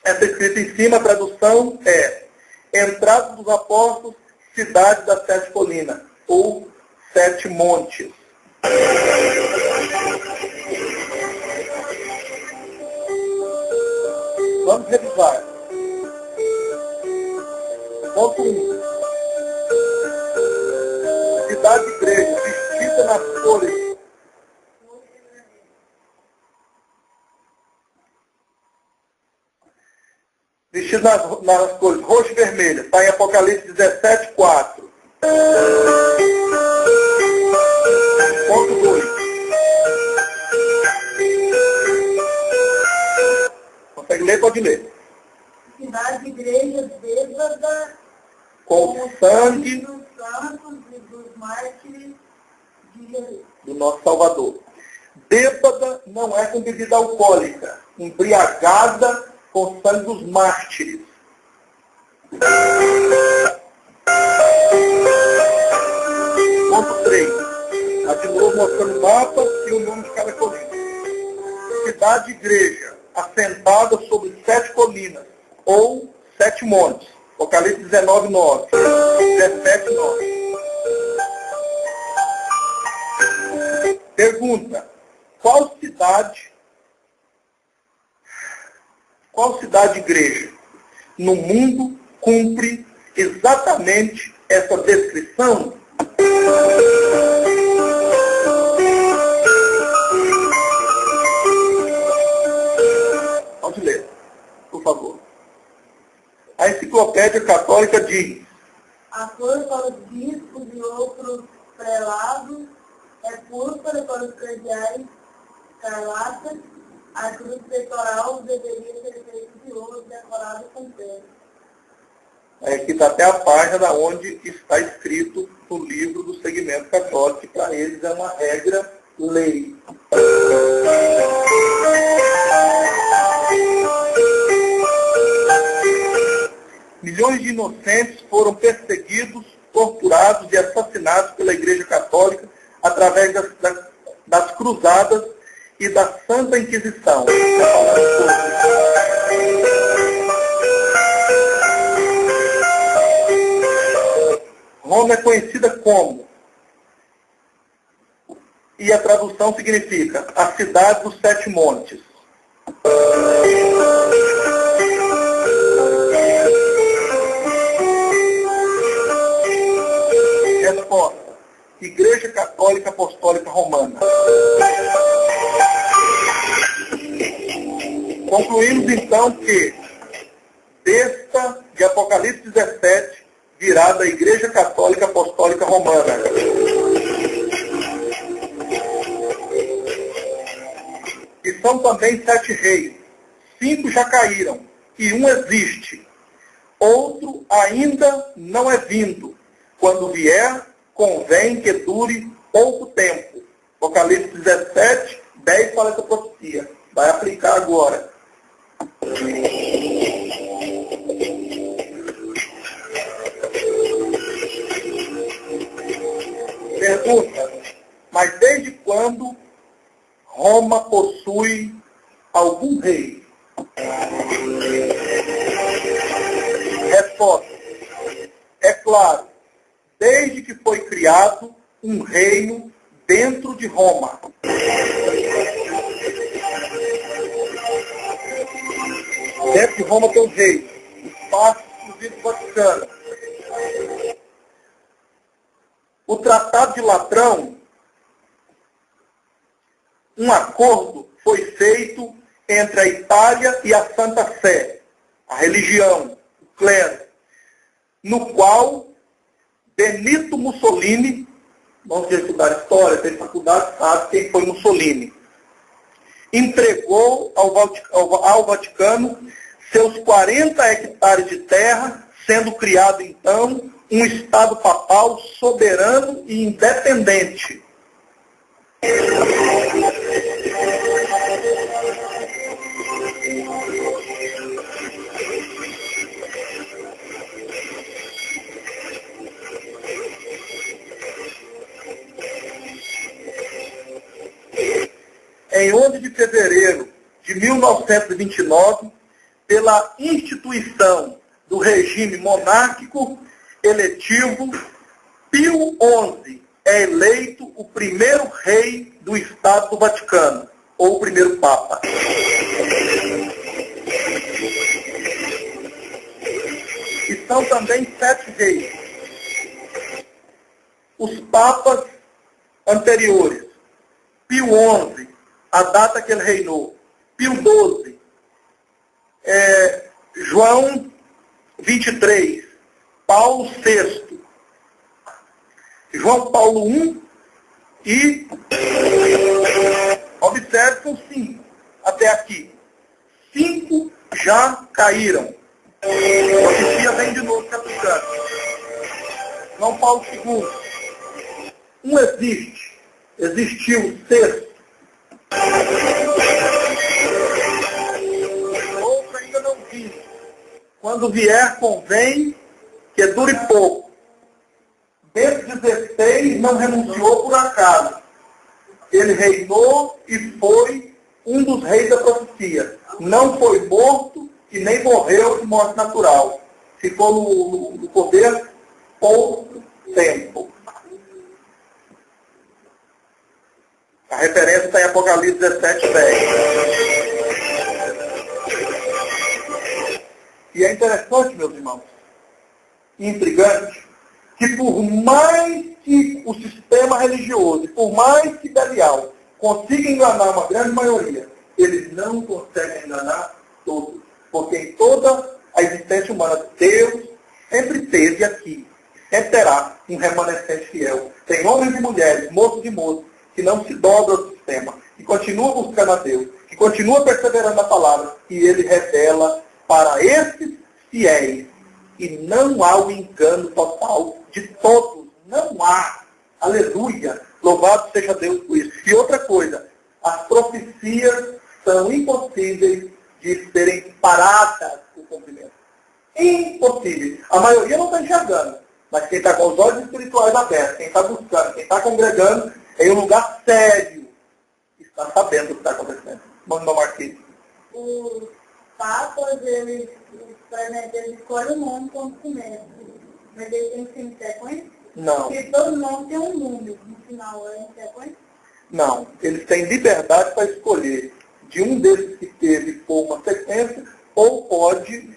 Essa escrita em cima, a tradução é entrada dos apóstolos, cidade das 7 colinas, ou 7 montes. Vamos revisar. Ponto 1. Cidade de igreja, vestida nas cores. Vestido nas cores roxo e vermelho. Está em Apocalipse 17, 4. Ponto 2. Consegue ler? Pode ler.
Cidade de igreja bêbada
Com o sangue
dos santos e dos mártires de Jesus.
do nosso Salvador. Bêbada não é com bebida alcoólica. Embriagada com o sangue dos mártires. Ponto 3. Aqui de novo mostrando o mapa e o nome de cada colina. Cidade cidade-igreja assentada sobre 7 colinas, ou 7 montes. Apocalipse 19, 9. 17, 9. Pergunta: qual cidade-igreja no mundo cumpre exatamente essa descrição? Pode ler, por favor. A Enciclopédia Católica diz:
a cor para os bispos e outros prelados é púrpura para os cardeais, escarlata. A cruz peitoral deveria ser feita de ouro decorado com pedra.
Aqui está até a página onde está escrito no livro do segmento católico, que para eles é uma regra lei. Milhões de inocentes foram perseguidos, torturados e assassinados pela Igreja Católica através das cruzadas e da Santa Inquisição. Roma é conhecida como, e a tradução significa, a cidade dos 7 montes. Resposta: Igreja Católica Apostólica Romana. Concluímos então que, besta de Apocalipse 17, virá da Igreja Católica Apostólica Romana. E são também 7 reis. 5 já caíram, e um existe. Outro ainda não é vindo. Quando vier, convém que dure pouco tempo. Apocalipse 17, 10 fala essa profecia. Vai aplicar agora. Pergunta: mas desde quando Roma possui algum rei? Resposta: é claro, desde que foi criado um reino dentro de Roma. Dentro de Roma tem um rei, o espaço exclusivo do Vaticano. O Tratado de Latrão, um acordo foi feito entre a Itália e a Santa Sé, a religião, o clero, no qual Benito Mussolini, vamos estudar história, tem faculdade, sabe quem foi Mussolini, entregou ao Vaticano seus 40 hectares de terra, sendo criado então um Estado papal soberano e independente. Em 11 de fevereiro de 1929, pela instituição do regime monárquico eletivo, Pio XI é eleito o primeiro rei do Estado do Vaticano, ou o primeiro Papa. E são também 7 reis. Os papas anteriores: Pio XI, a data que ele reinou; Pio XII, João 23, Paulo VI, João Paulo I e, observe, são 5 até aqui. 5 já caíram. A profecia vem de novo capitando. João Paulo II. Um existe. Existiu o 6º. Outro ainda não vi. Quando vier, convém que dure pouco. Bento XVI não renunciou por acaso. Ele reinou e foi um dos reis da profecia. Não foi morto e nem morreu de morte natural. Ficou no poder pouco tempo. A referência está em Apocalipse 17, 10. E é interessante, meus irmãos, e intrigante, que por mais que o sistema religioso, por mais que Belial consiga enganar uma grande maioria, eles não conseguem enganar todos. Porque em toda a existência humana, Deus sempre teve aqui, sempre terá um remanescente fiel. Tem homens e mulheres, moços e moças, que não se dobram ao sistema, que continuam buscando a Deus, que continuam perseverando na palavra, e ele revela para esses fiéis. E não há o engano total de todos. Não há. Aleluia. Louvado seja Deus por isso. E outra coisa, as profecias são impossíveis de serem paradas o cumprimento. Impossíveis. A maioria não está enxergando. Mas quem está com os olhos espirituais abertos, quem está buscando, quem está congregando em um lugar sério, está sabendo o que está acontecendo. Manda uma Marquinhos.
Os papas, eles escolhem o nome quando começam. Mas eles têm que ser em sequência?
Não.
Porque todo nome tem um número no final, é em sequência?
Não. Eles têm liberdade para escolher de um desses que teve por uma sequência, ou pode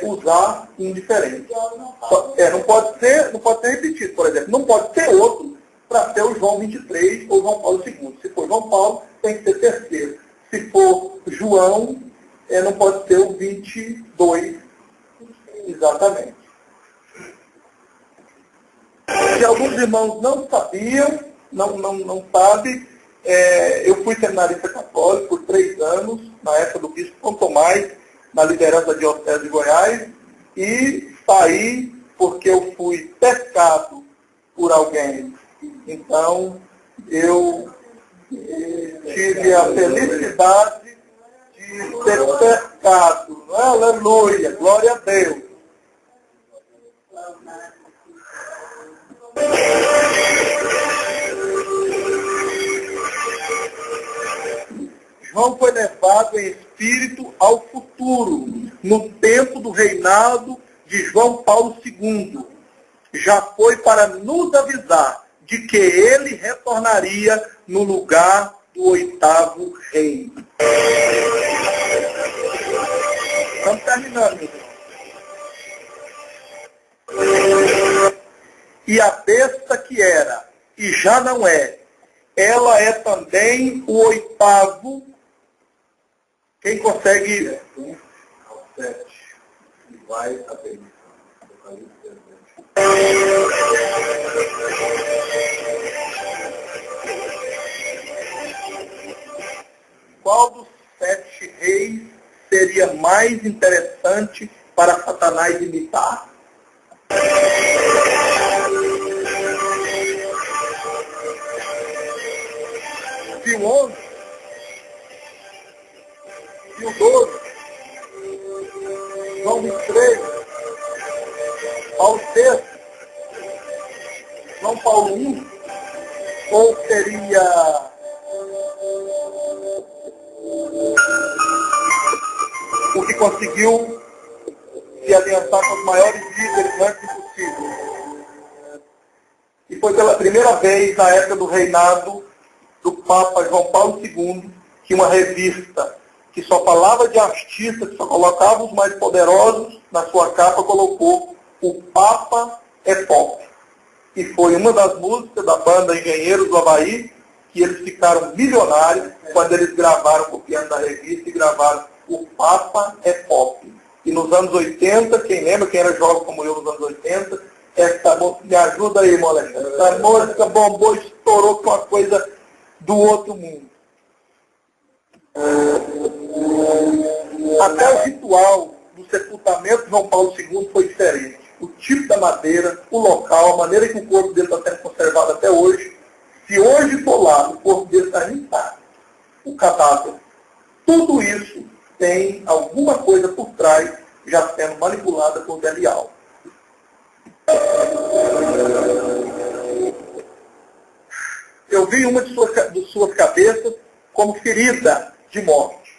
usar um diferente. Não pode ser repetido, por exemplo. Não pode ser outro para ser o João 23 ou João Paulo II. Se for João Paulo, tem que ser terceiro. Se for João, não pode ser o 22. Exatamente. Se alguns irmãos não sabiam, não sabem, eu fui seminarista católico por 3 anos, na época do bispo São Tomás, na liderança da Diocese de Goiás, e saí porque eu fui pescado por alguém. Então, eu tive a felicidade de ser pescado. Aleluia, glória a Deus. João foi levado em espírito ao futuro, no tempo do reinado de João Paulo II. Já foi para nos avisar de que ele retornaria no lugar do 8º rei. Estamos terminando, meu irmão. E a besta que era, e já não é, ela é também o 8º. Quem consegue... 1 ao 7, e vai a permissão. Qual dos 7 reis seria mais interessante para Satanás imitar? E o 11? E o 12? João 23? Paulo VI? João Paulo I? Ou seria o que conseguiu se aliançar com os maiores líderes antes do possível? E foi pela primeira vez na época do reinado do Papa João Paulo II que uma revista que só falava de artistas, que só colocava os mais poderosos na sua capa, colocou "O Papa é Pop". E foi uma das músicas da banda Engenheiros do Havaí, que eles ficaram milionários quando eles gravaram, copiando da revista, e gravaram "O Papa é Pop". E nos anos 80, quem lembra, quem era jovem como eu nos anos 80, essa música, me ajuda aí, moleque. Essa música bombou, estourou com uma coisa do outro mundo. Até o ritual do sepultamento de João Paulo II foi diferente. O tipo da madeira, o local, a maneira que o corpo dele está sendo conservado até hoje. Se hoje for lá, o corpo dele está intacto, o cadáver. Tudo isso tem alguma coisa por trás, já sendo manipulada por Belial. Eu vi uma de suas cabeças como ferida, de morte.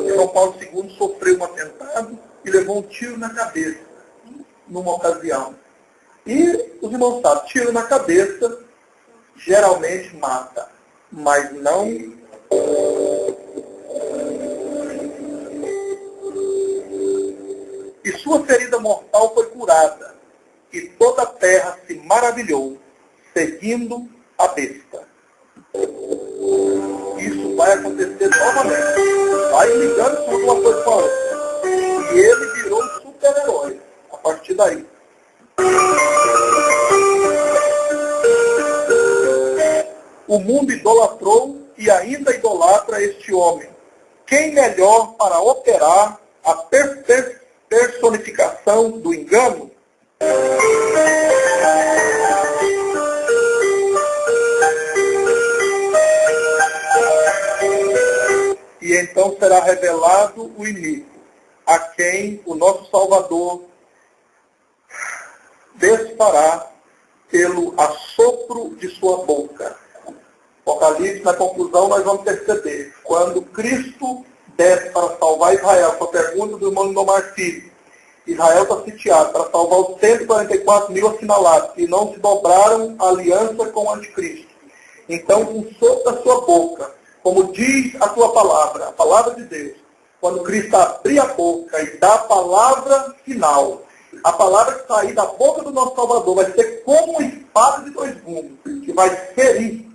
João Paulo II sofreu um atentado e levou um tiro na cabeça, numa ocasião. E os irmãos sabem, tiro na cabeça geralmente mata, mas não... E sua ferida mortal foi curada, e toda a terra se maravilhou, seguindo a besta. Isso vai acontecer novamente. Vai ligando tudo uma coisa com a outra. E ele virou um super-herói a partir daí. O mundo idolatrou e ainda idolatra este homem. Quem melhor para operar a personificação do engano? E então será revelado o inimigo, a quem o nosso Salvador desfará pelo assopro de sua boca. Apocalipse, na conclusão, nós vamos perceber. Quando Cristo desce para salvar Israel, com a pergunta do irmão Lindomar Filho, Israel está sitiado para salvar os 144 mil assinalados, que não se dobraram a aliança com o anticristo. Então, com o sopro da sua boca, como diz a sua palavra, a palavra de Deus, quando Cristo abrir a boca e dar a palavra final, a palavra que sair da boca do nosso Salvador vai ser como uma espada de dois gumes, que vai ferir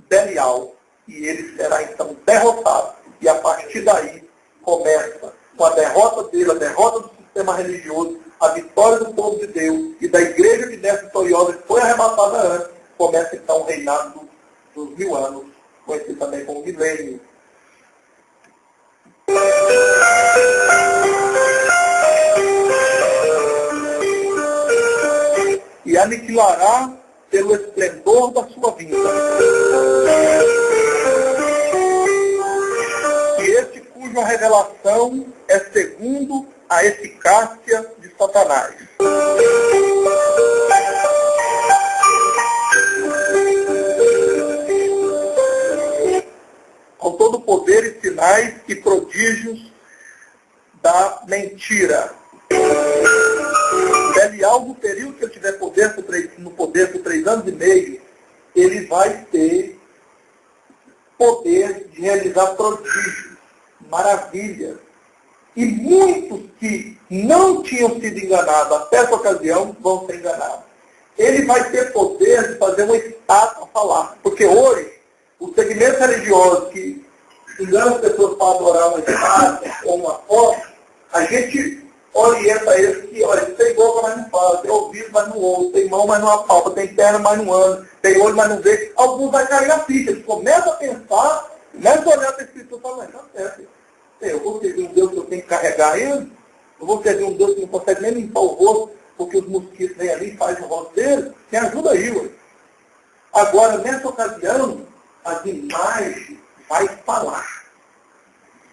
Belial, e ele será então derrotado. E a partir daí começa, com a derrota dele, a derrota do sistema religioso, a vitória do povo de Deus e da igreja de Nessa vitoriosa que foi arrematada antes, começa então o reinado dos 1000 anos, conhecido também como milênio. E aniquilará pelo esplendor da sua vinda. E este cuja revelação é segundo a eficácia de Satanás. Com todo o poder e sinais e prodígios da mentira. Belial, no período que ele tiver no poder por 3 anos e meio, ele vai ter poder de realizar prodígios, maravilhas. E muitos que não tinham sido enganados até essa ocasião vão ser enganados. Ele vai ter poder de fazer uma estátua falar. Porque hoje, os segmentos religiosos que enganam as pessoas para adorar uma estátua ou uma foto, a gente orienta eles que, olha, tem boca, mas não fala, tem ouvido, mas não ouve, tem mão, mas não apalpa, tem perna, mas não anda, tem olho, mas não vê. Alguns vai cair na ficha, eles começam a pensar, começam a olhar para a Escritura e falam, mas tá certo. Eu vou servir um Deus que eu tenho que carregar ele, eu vou servir um Deus que não consegue nem limpar o rosto, porque os mosquitos vêm ali e fazem o rosto dele, me ajuda aí, ué. Agora, nessa ocasião, as imagens vai falar.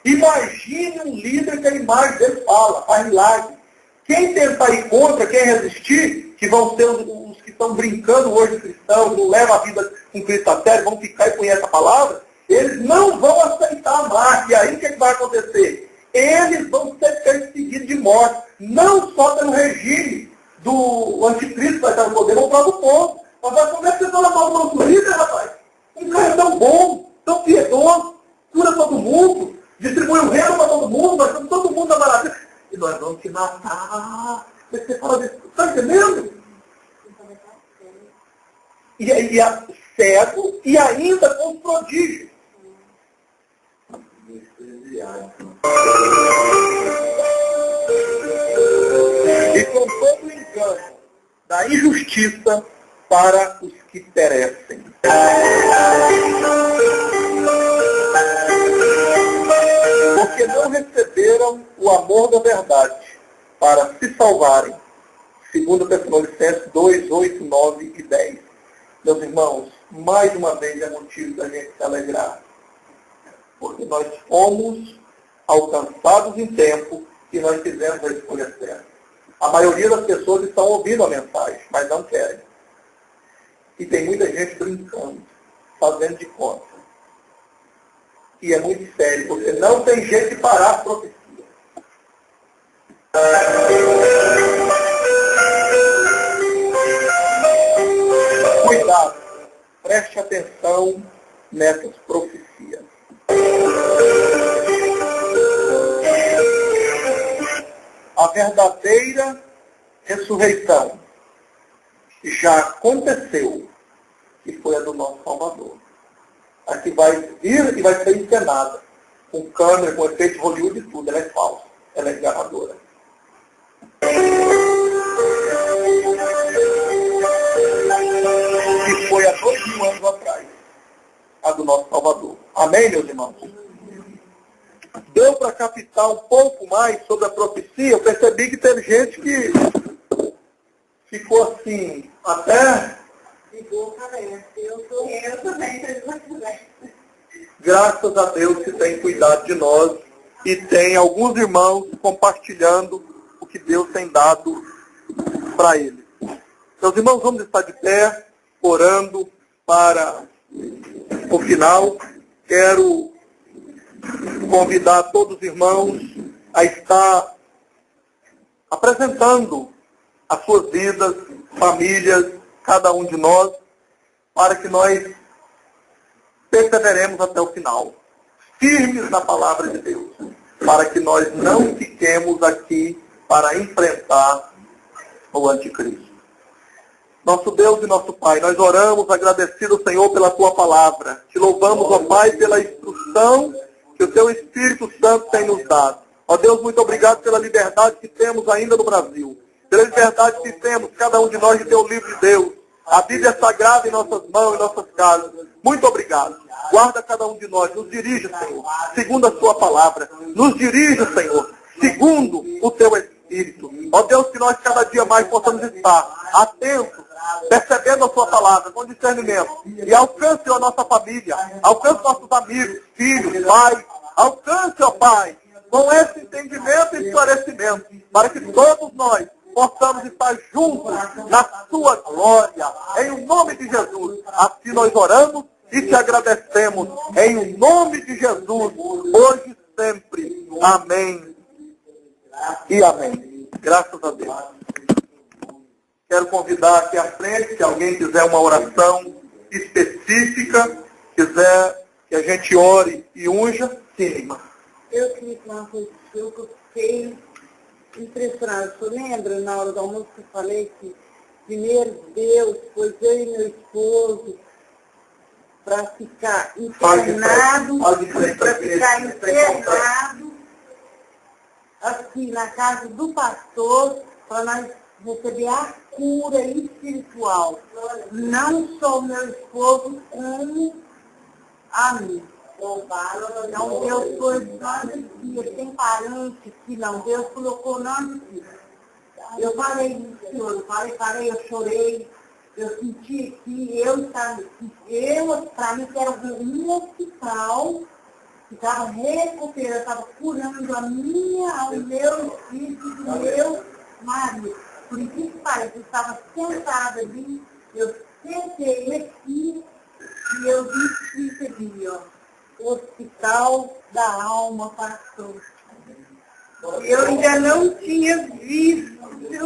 Imagine um líder que a imagem dele fala, faz milagre. Quem tentar ir contra, quem resistir, que vão ser os que estão brincando hoje cristãos, não levam a vida com Cristo a sério, vão ficar e conhecer a palavra, eles não vão aceitar a marca. E aí o que vai acontecer? Eles vão ser perseguidos de morte, não só pelo regime do anticristo que vai estar no poder, mas o próprio povo. Mas como é que você fala mal do nosso líder, rapaz? Um cara tão bom, tão piedoso, cura todo mundo, distribui o reino para todo mundo, nós estamos todo mundo na maravilha. E nós vamos te matar. Você fala disso, está entendendo? E cego e ainda com prodígio. E com todo o engano da injustiça para os que perecem. Porque não receberam o amor da verdade para se salvarem. 2 Tessalonicenses 2, 8, 9 e 10. Meus irmãos, mais uma vez é motivo da gente se alegrar. Porque nós fomos alcançados em tempo e nós fizemos a escolha certa. A maioria das pessoas estão ouvindo a mensagem, mas não querem. E tem muita gente brincando. fazendo de conta. E é muito sério, porque não tem jeito de parar a profecia. Cuidado, preste atenção nessas profecias. A verdadeira ressurreição já aconteceu, que foi a do nosso Salvador. A que vai vir e vai ser encenada, com câmera, com efeito de Hollywood e tudo. Ela é falsa, ela é enganadora. Que foi há 2000 anos atrás, a do nosso Salvador. Amém, meus irmãos? Deu para captar um pouco mais sobre a profecia. Eu percebi que teve gente que ficou assim, até...
Eu também.
Graças a Deus que tem cuidado de nós e tem alguns irmãos compartilhando o que Deus tem dado para eles. Meus irmãos, vamos estar de pé, orando para o final. Quero convidar todos os irmãos a estar apresentando as suas vidas, famílias, cada um de nós, para que nós perseveremos até o final, firmes na palavra de Deus, para que nós não fiquemos aqui para enfrentar o anticristo. Nosso Deus e nosso Pai, nós oramos agradecido, Senhor, pela Tua palavra. Te louvamos, ó Pai, pela instrução que o Teu Espírito Santo tem nos dado. Ó Deus, muito obrigado pela liberdade que temos ainda no Brasil, pela liberdade que temos, cada um de nós, de ter o livro de Deus, a Bíblia Sagrada em nossas mãos, em nossas casas. Muito obrigado. Guarda cada um de nós. Nos dirige, Senhor, segundo a Sua palavra. Nos dirige, Senhor, segundo o Teu Espírito. Ó Deus, que nós cada dia mais possamos estar atentos, percebendo a Sua palavra, com discernimento. E alcance a nossa família, alcance nossos amigos, filhos, pais. Alcance, ó Pai, com esse entendimento e esclarecimento, para que todos nós possamos estar juntos na Sua glória. Em o nome de Jesus. Assim nós oramos e te agradecemos. Em o nome de Jesus, hoje e sempre. Amém e amém. Graças a Deus. Quero convidar aqui à frente, se alguém quiser uma oração específica, quiser que a gente ore e unja, sim, irmã.
Eu queria falar uma coisa que eu fiquei impressionada. Você lembra, na hora do almoço, que eu falei que primeiro Deus pôs eu e meu esposo para ficar internado, aqui na casa do pastor, para nós receber a cura espiritual. Não só o meu esposo, como a mim. Então Deus pôs nós aqui, ele tem parente que não, Deus colocou nós aqui. Eu falei isso, Senhor, eu falei, eu chorei, eu senti que para mim, que era um hospital, que estava recuperando, estava curando ao meu espírito, do meu marido. Por isso que parece, eu estava sentada ali, eu sentei aqui e eu vi, ó, o Hospital da Alma passou. Eu ainda não tinha visto o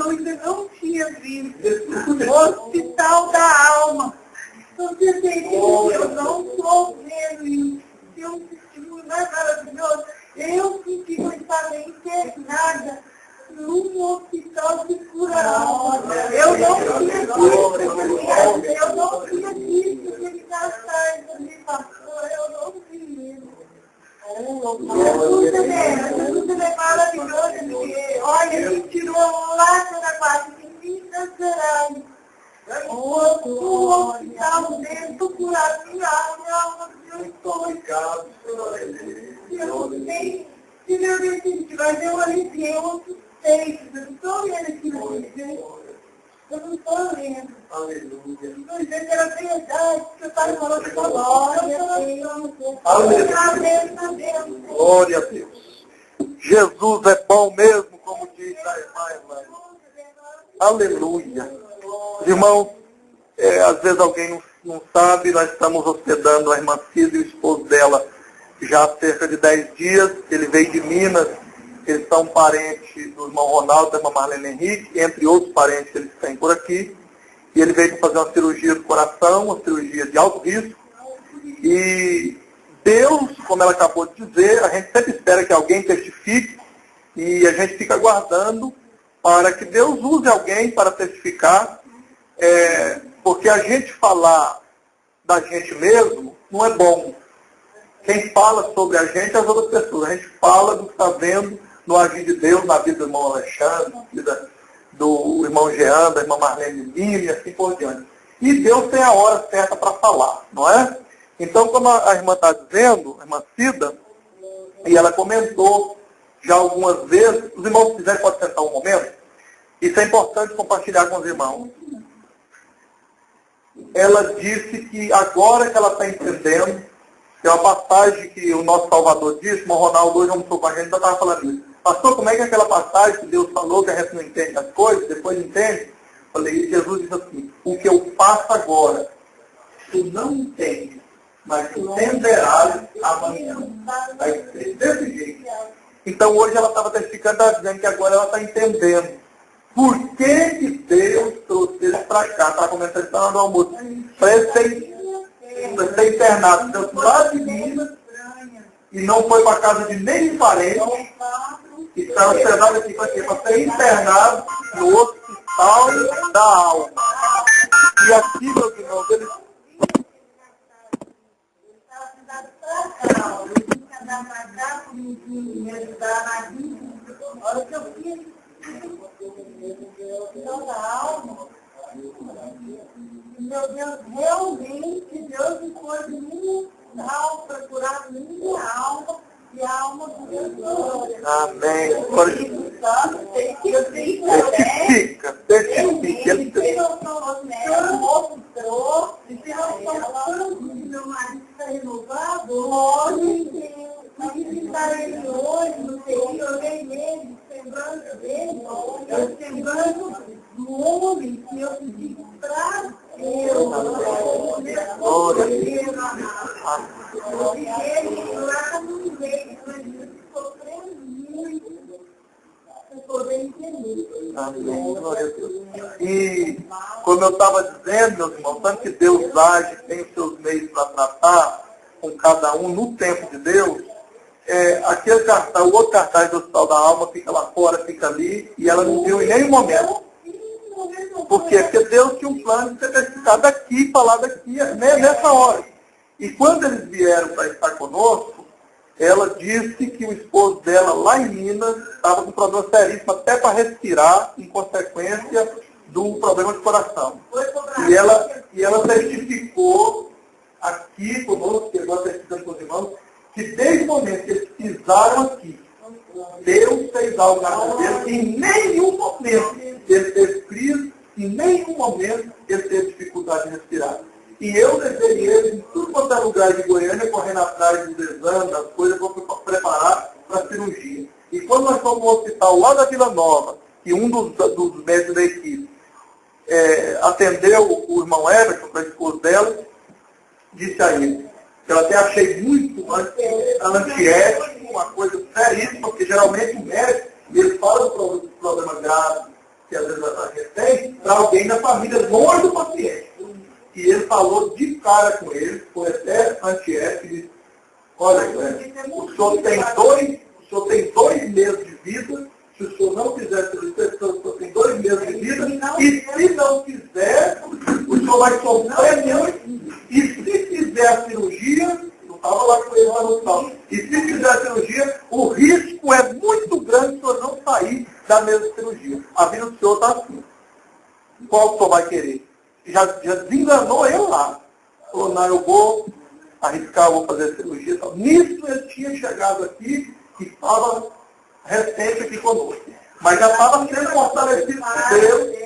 Hospital da Alma. Eu pensei, eu não estou vendo isso. Eu senti muito maravilhoso. Eu senti que eu estava internada num hospital de cura alma. Eu não tinha visto que ele passou, me passou, eu não vi isso. Jesus é maravilhoso, porque, olha, ele tirou lá na quase que cancerai. O hospital dentro curar minha alma, eu estou ligado. Eu não sei se meu destino, mas eu aliviei outros textos. Eu não estou vendo aqui no livro. Eu não estou vendo. Aleluia. Mas era verdade, que eu estava falando de glória a Deus.
Glória a Deus. Jesus é bom mesmo, como diz a irmã. Aleluia. Irmãos, às vezes alguém não não sabe, nós estamos hospedando a irmã Cida e o esposo dela já há cerca de 10 dias. Ele veio de Minas, eles são parentes do irmão Ronaldo, da irmã Marlene Henrique, entre outros parentes que eles têm por aqui. E ele veio para fazer uma cirurgia do coração, uma cirurgia de alto risco. E Deus, como ela acabou de dizer, a gente sempre espera que alguém testifique e a gente fica aguardando para que Deus use alguém para testificar, porque a gente falar da gente mesmo não é bom. Quem fala sobre a gente é as outras pessoas. A gente fala do que está vendo no agir de Deus, na vida do irmão Alexandre, na vida do irmão Jean, da irmã Marlene Lima e assim por diante. E Deus tem a hora certa para falar, não é? Então, como a irmã está dizendo, a irmã Cida, e ela comentou já algumas vezes, os irmãos, se quiserem, podem sentar um momento, isso é importante compartilhar com os irmãos. Ela disse que agora que ela está entendendo, tem uma passagem que o nosso Salvador disse, o Ronaldo hoje almoçou com a gente, já estava falando isso. Pastor, como é que é aquela passagem que Deus falou que a gente não entende as coisas, depois entende? Falei, Jesus disse assim, o que eu faço agora, tu não entende, mas tu entenderás amanhã. Vai ser desse jeito. Então hoje ela estava testificando, dizendo que agora ela está entendendo. Por que que Deus trouxe eles para cá, para começar a estar no almoço? Para eles ser internados. Deus lá de Minas e não foi para casa de nenhum parente. E está hospedado aqui para quê? Para ser internado no hospital da alma. E aqui, meus irmãos, eles...
Meu Deus, realmente, Deus me pôs minha alma, procurar minha alma e a alma do Deus.
Amém. Testifica.
Mostrou, e meu marido está renovado, hoje, visitar ele hoje, no terreno, eu olhei nele, sembrando dele, eu sembrando do homem que eu pedi para Deus. Ele lá no meio, sofrendo muito, para poder entender.
Amém. Glória a Deus. E, como eu estava dizendo, meus irmãos, tanto que Deus age, tem os seus meios para tratar com cada um no tempo de Deus, aquele cartaz, o outro cartaz do Hospital da Alma fica lá fora, fica ali, e ela não viu em nenhum momento. Por quê? Porque Deus tinha um plano de ser testificado aqui, falar daqui, nessa hora. E quando eles vieram para estar conosco, ela disse que o esposo dela, lá em Minas, estava com problema seríssimo até para respirar, em consequência do problema de coração. E ela testificou aqui conosco, que agora testificando com os irmãos, que desde o momento que eles pisaram aqui, Deus fez algo na vida deles, e em nenhum momento ele teve crise, em nenhum momento ele teve dificuldade de respirar. E eu levei eles em tudo quanto é lugar de Goiânia, correndo atrás dos exames, das coisas, para preparar para a cirurgia. E quando nós fomos no hospital lá da Vila Nova, que um dos médicos da equipe atendeu o irmão Everton, para a esposa dela, disse a ele, que eu até achei muito antiético, uma coisa seríssima, porque geralmente o médico, ele fala do problema grave, que às vezes a gente tem, para alguém da família, longe do paciente. E ele falou de cara com ele, foi até antiético, e disse, olha, o senhor tem 2 meses de vida, se o senhor não fizer cirurgia, o senhor tem 2 meses de vida, e se não fizer, o senhor vai sofrer muito, e se fizer a cirurgia, eu estava lá com ele lá no hospital, e se fizer a cirurgia, o risco é muito grande se o senhor não sair da mesma cirurgia. A vida do senhor está assim. Qual que o senhor vai querer? Já desenganou ele lá. Falou, não, eu vou arriscar, eu vou fazer a cirurgia. Então, nisso ele tinha chegado aqui e estava recente aqui conosco. Mas já estava sendo fortalecido por Deus.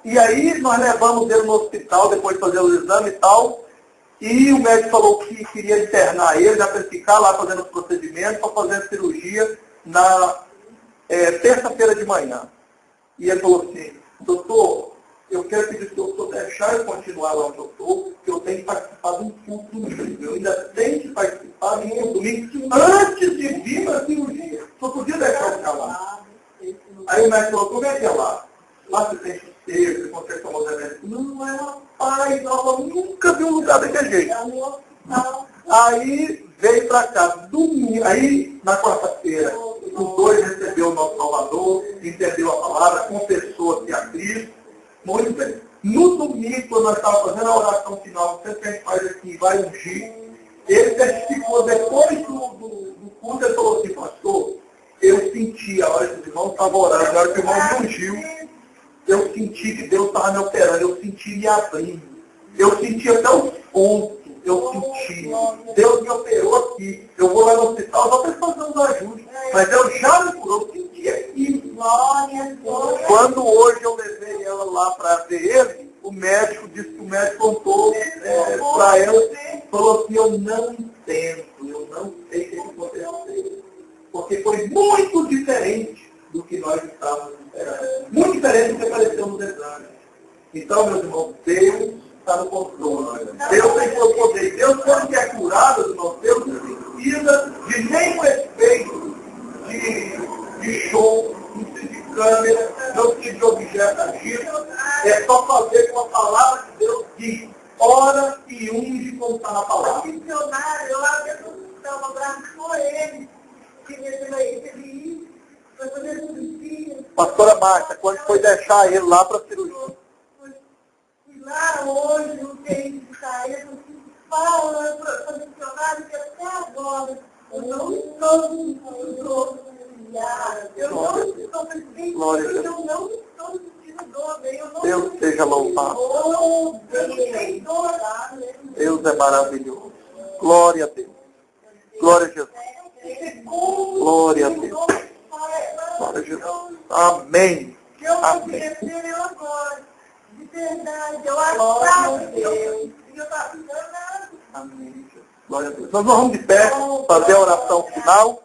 E aí nós levamos ele no hospital, depois de fazer o exame e tal, e o médico falou que queria internar ele, já para ele ficar lá fazendo os procedimentos, para fazer a cirurgia na terça-feira de manhã. E ele falou assim, doutor, eu quero pedir que eu só deixar eu continuar lá onde eu estou, que eu tenho que participar de um culto domingo. Eu ainda tenho que participar de um domingo antes de vir para a cirurgia. Só podia deixar eu ficar lá. Aí o médico falou, como é que é lá? Lá você tem sossego, você consegue tomar os remédios. Não, é rapaz, ela nunca vi um lugar daquele jeito. Aí veio para cá, domingo, aí na quarta-feira, os dois recebeu o nosso Salvador, entendeu a palavra, confessou que a Cristo. Muito bem. No domingo, quando nós estávamos fazendo a oração final, sempre que a gente faz aqui, vai ungir, ele testificou depois do culto, ele falou assim, pastor, eu senti, a hora que os irmãos estavam orando, a hora que o irmão me ungiu, eu senti que Deus estava me operando, eu senti me abrindo, eu senti até os pontos, eu senti, Deus me operou aqui, eu vou lá no hospital, só para fazer uns ajustes, mas eu já me curou, eu senti aqui. Quando hoje eu levei ela lá para ver ele, o médico disse que o médico contou para ela, falou assim, eu não entendo, eu não sei o que aconteceu. Porque foi muito diferente do que nós estávamos esperando. Muito diferente do que apareceu no exame. Então, meus irmãos, Deus está no controle. Deus tem seu poder. Deus, quando é curado, Deus não precisa de nenhum efeito de show, não precisa de câmera, não precisa de objeto agido. É só fazer com a palavra que Deus diz. Ora e unge como está na palavra.
Eu lá dentro do céu, um abraço com ele.
Pastora Márcia, quando foi deixar ele lá para a cirurgia?
Fui lá hoje, não tem que sair, eu fico falando para o funcionário que até agora eu não estou sentindo eu não estou sentindo eu não estou sentindo dor, eu não
Deus seja louvado.
Eu não tenho dor.
Deus é maravilhoso. Glória a Deus. Glória a Jesus. Glória a Deus. Glória a Jesus. Amém. Amém.
De verdade, eu acho que eu
Amém. Glória a Deus. Nós vamos de pé fazer a oração final.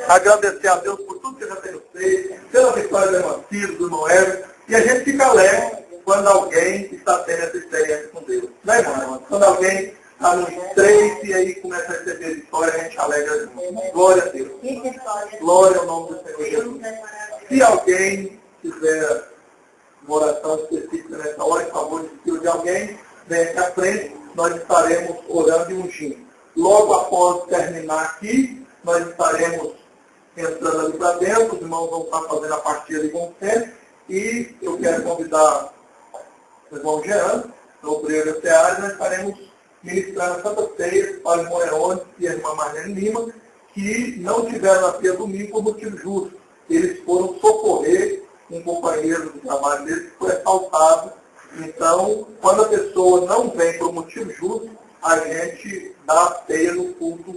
Agradecer a Deus por tudo que já tem feito, pela vitória do irmão Ciro, do irmão Everton. E a gente fica alegre quando alguém está tendo essa experiência com Deus. Né, irmão? Quando alguém está no estreito e aí começa a receber vitória, a gente alegra junto. Glória a Deus. Glória ao nome do Senhor Jesus. Se alguém tiver uma oração específica nessa hora, em favor de filho de alguém, vem aqui à frente, nós estaremos orando e ungindo. Logo após terminar aqui, nós estaremos entrando ali para dentro, os irmãos vão estar fazendo a partilha de conselho, e eu quero convidar o irmão Jean, o obreiro da Seara, nós estaremos ministrando a Santa Ceia para o irmão Herodes e a irmã Marlene Lima, que não tiveram aqui a domingo por motivo justo. Eles foram socorrer um companheiro do trabalho deles que foi assaltado. Então, quando a pessoa não vem por motivo justo, a gente dá a ceia no culto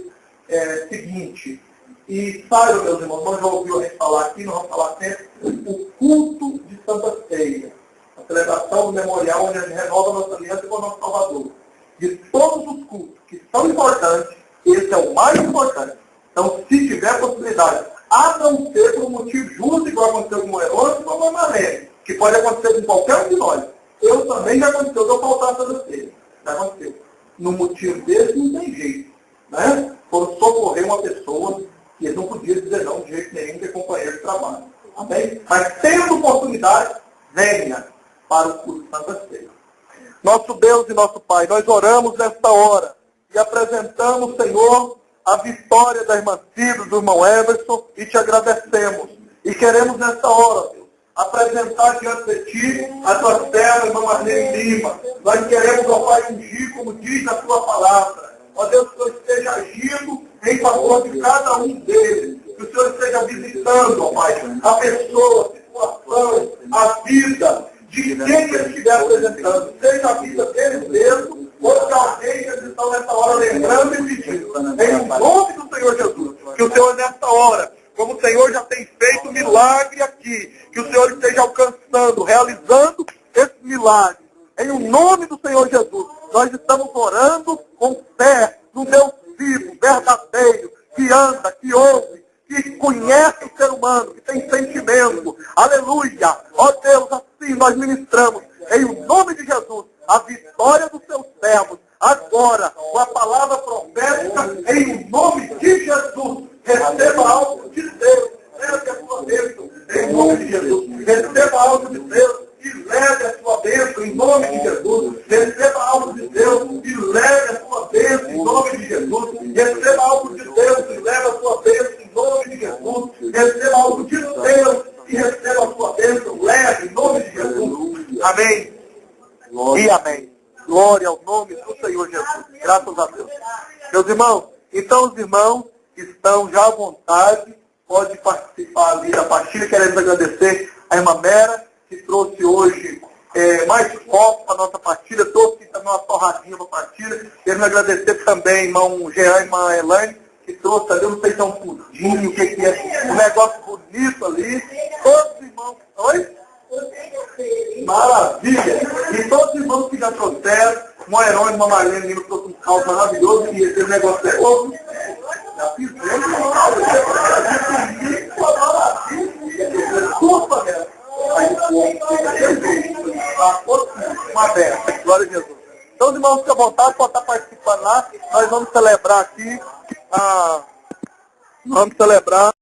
seguinte. E saiba, meus irmãos, nós já ouvimos a gente falar aqui, nós vamos falar sempre, o culto de Santa Ceia, a celebração do memorial onde a gente renova a nossa aliança com o nosso Salvador. De todos os cultos que são importantes, esse é o mais importante. Então, se tiver possibilidade, a não ser por um motivo justo, igual aconteceu com o Herodes, como a Marlene, que pode acontecer com qualquer um de nós. Eu também já aconteceu, eu faltar Santa Ceia. Já aconteceu. No motivo desse, não tem jeito. Né? Foram socorrer uma pessoa que eles não podiam dizer não de jeito nenhum, que é companheiro de trabalho. Amém? Mas tendo oportunidade, venha para o culto de Santa Ceia. Nosso Deus e nosso Pai, nós oramos nesta hora e apresentamos, Senhor, a vitória da irmã Cida, do irmão Everson, e te agradecemos. E queremos nesta hora, Deus, apresentar diante de Ti a tua serva, irmã Marlene Lima. Nós queremos, ó Pai, ungir, como diz a tua palavra. Ó Deus, que o Senhor esteja agindo em favor de cada um deles. Que o Senhor esteja visitando, ó Pai, a pessoa, a situação, a vida de quem eles estiver apresentando. Seja a vida deles mesmos, ou de alguém que eles estão nessa hora lembrando e pedindo. Em nome do Senhor Jesus. Que o Senhor nessa hora, como o Senhor já tem feito milagre aqui, que o Senhor esteja alcançando, realizando esse milagre. Em o nome do Senhor Jesus, nós estamos orando com fé no Deus vivo, verdadeiro, que anda, que ouve, que conhece o ser humano, que tem sentimento. Aleluia! Ó Deus, assim nós ministramos. Em Jesus, receba algo de Deus e receba a sua bênção leve, em nome de Jesus. Amém. E amém. Glória ao nome do Senhor Jesus. Graças a Deus. Meus irmãos, então os irmãos que estão já à vontade, pode participar ali da partilha. Queremos agradecer a irmã Mera, que trouxe hoje mais copo para a nossa partilha, trouxe também uma torradinha para a partilha. Queremos agradecer também irmão Jean e irmã Elaine, que trouxe ali, eu não sei se é um pudim, o que é, um negócio bonito ali. Todos os irmãos, oi? Maravilha! E todos os irmãos que já trouxeram, uma Herói, uma Marlene, que trouxe um caldo maravilhoso, e esse negócio é outro. Já fizemos uma aberta. Glória a Jesus. Então, os irmãos, fiquem à vontade, podem estar participando lá. Nós vamos celebrar aqui. Vamos celebrar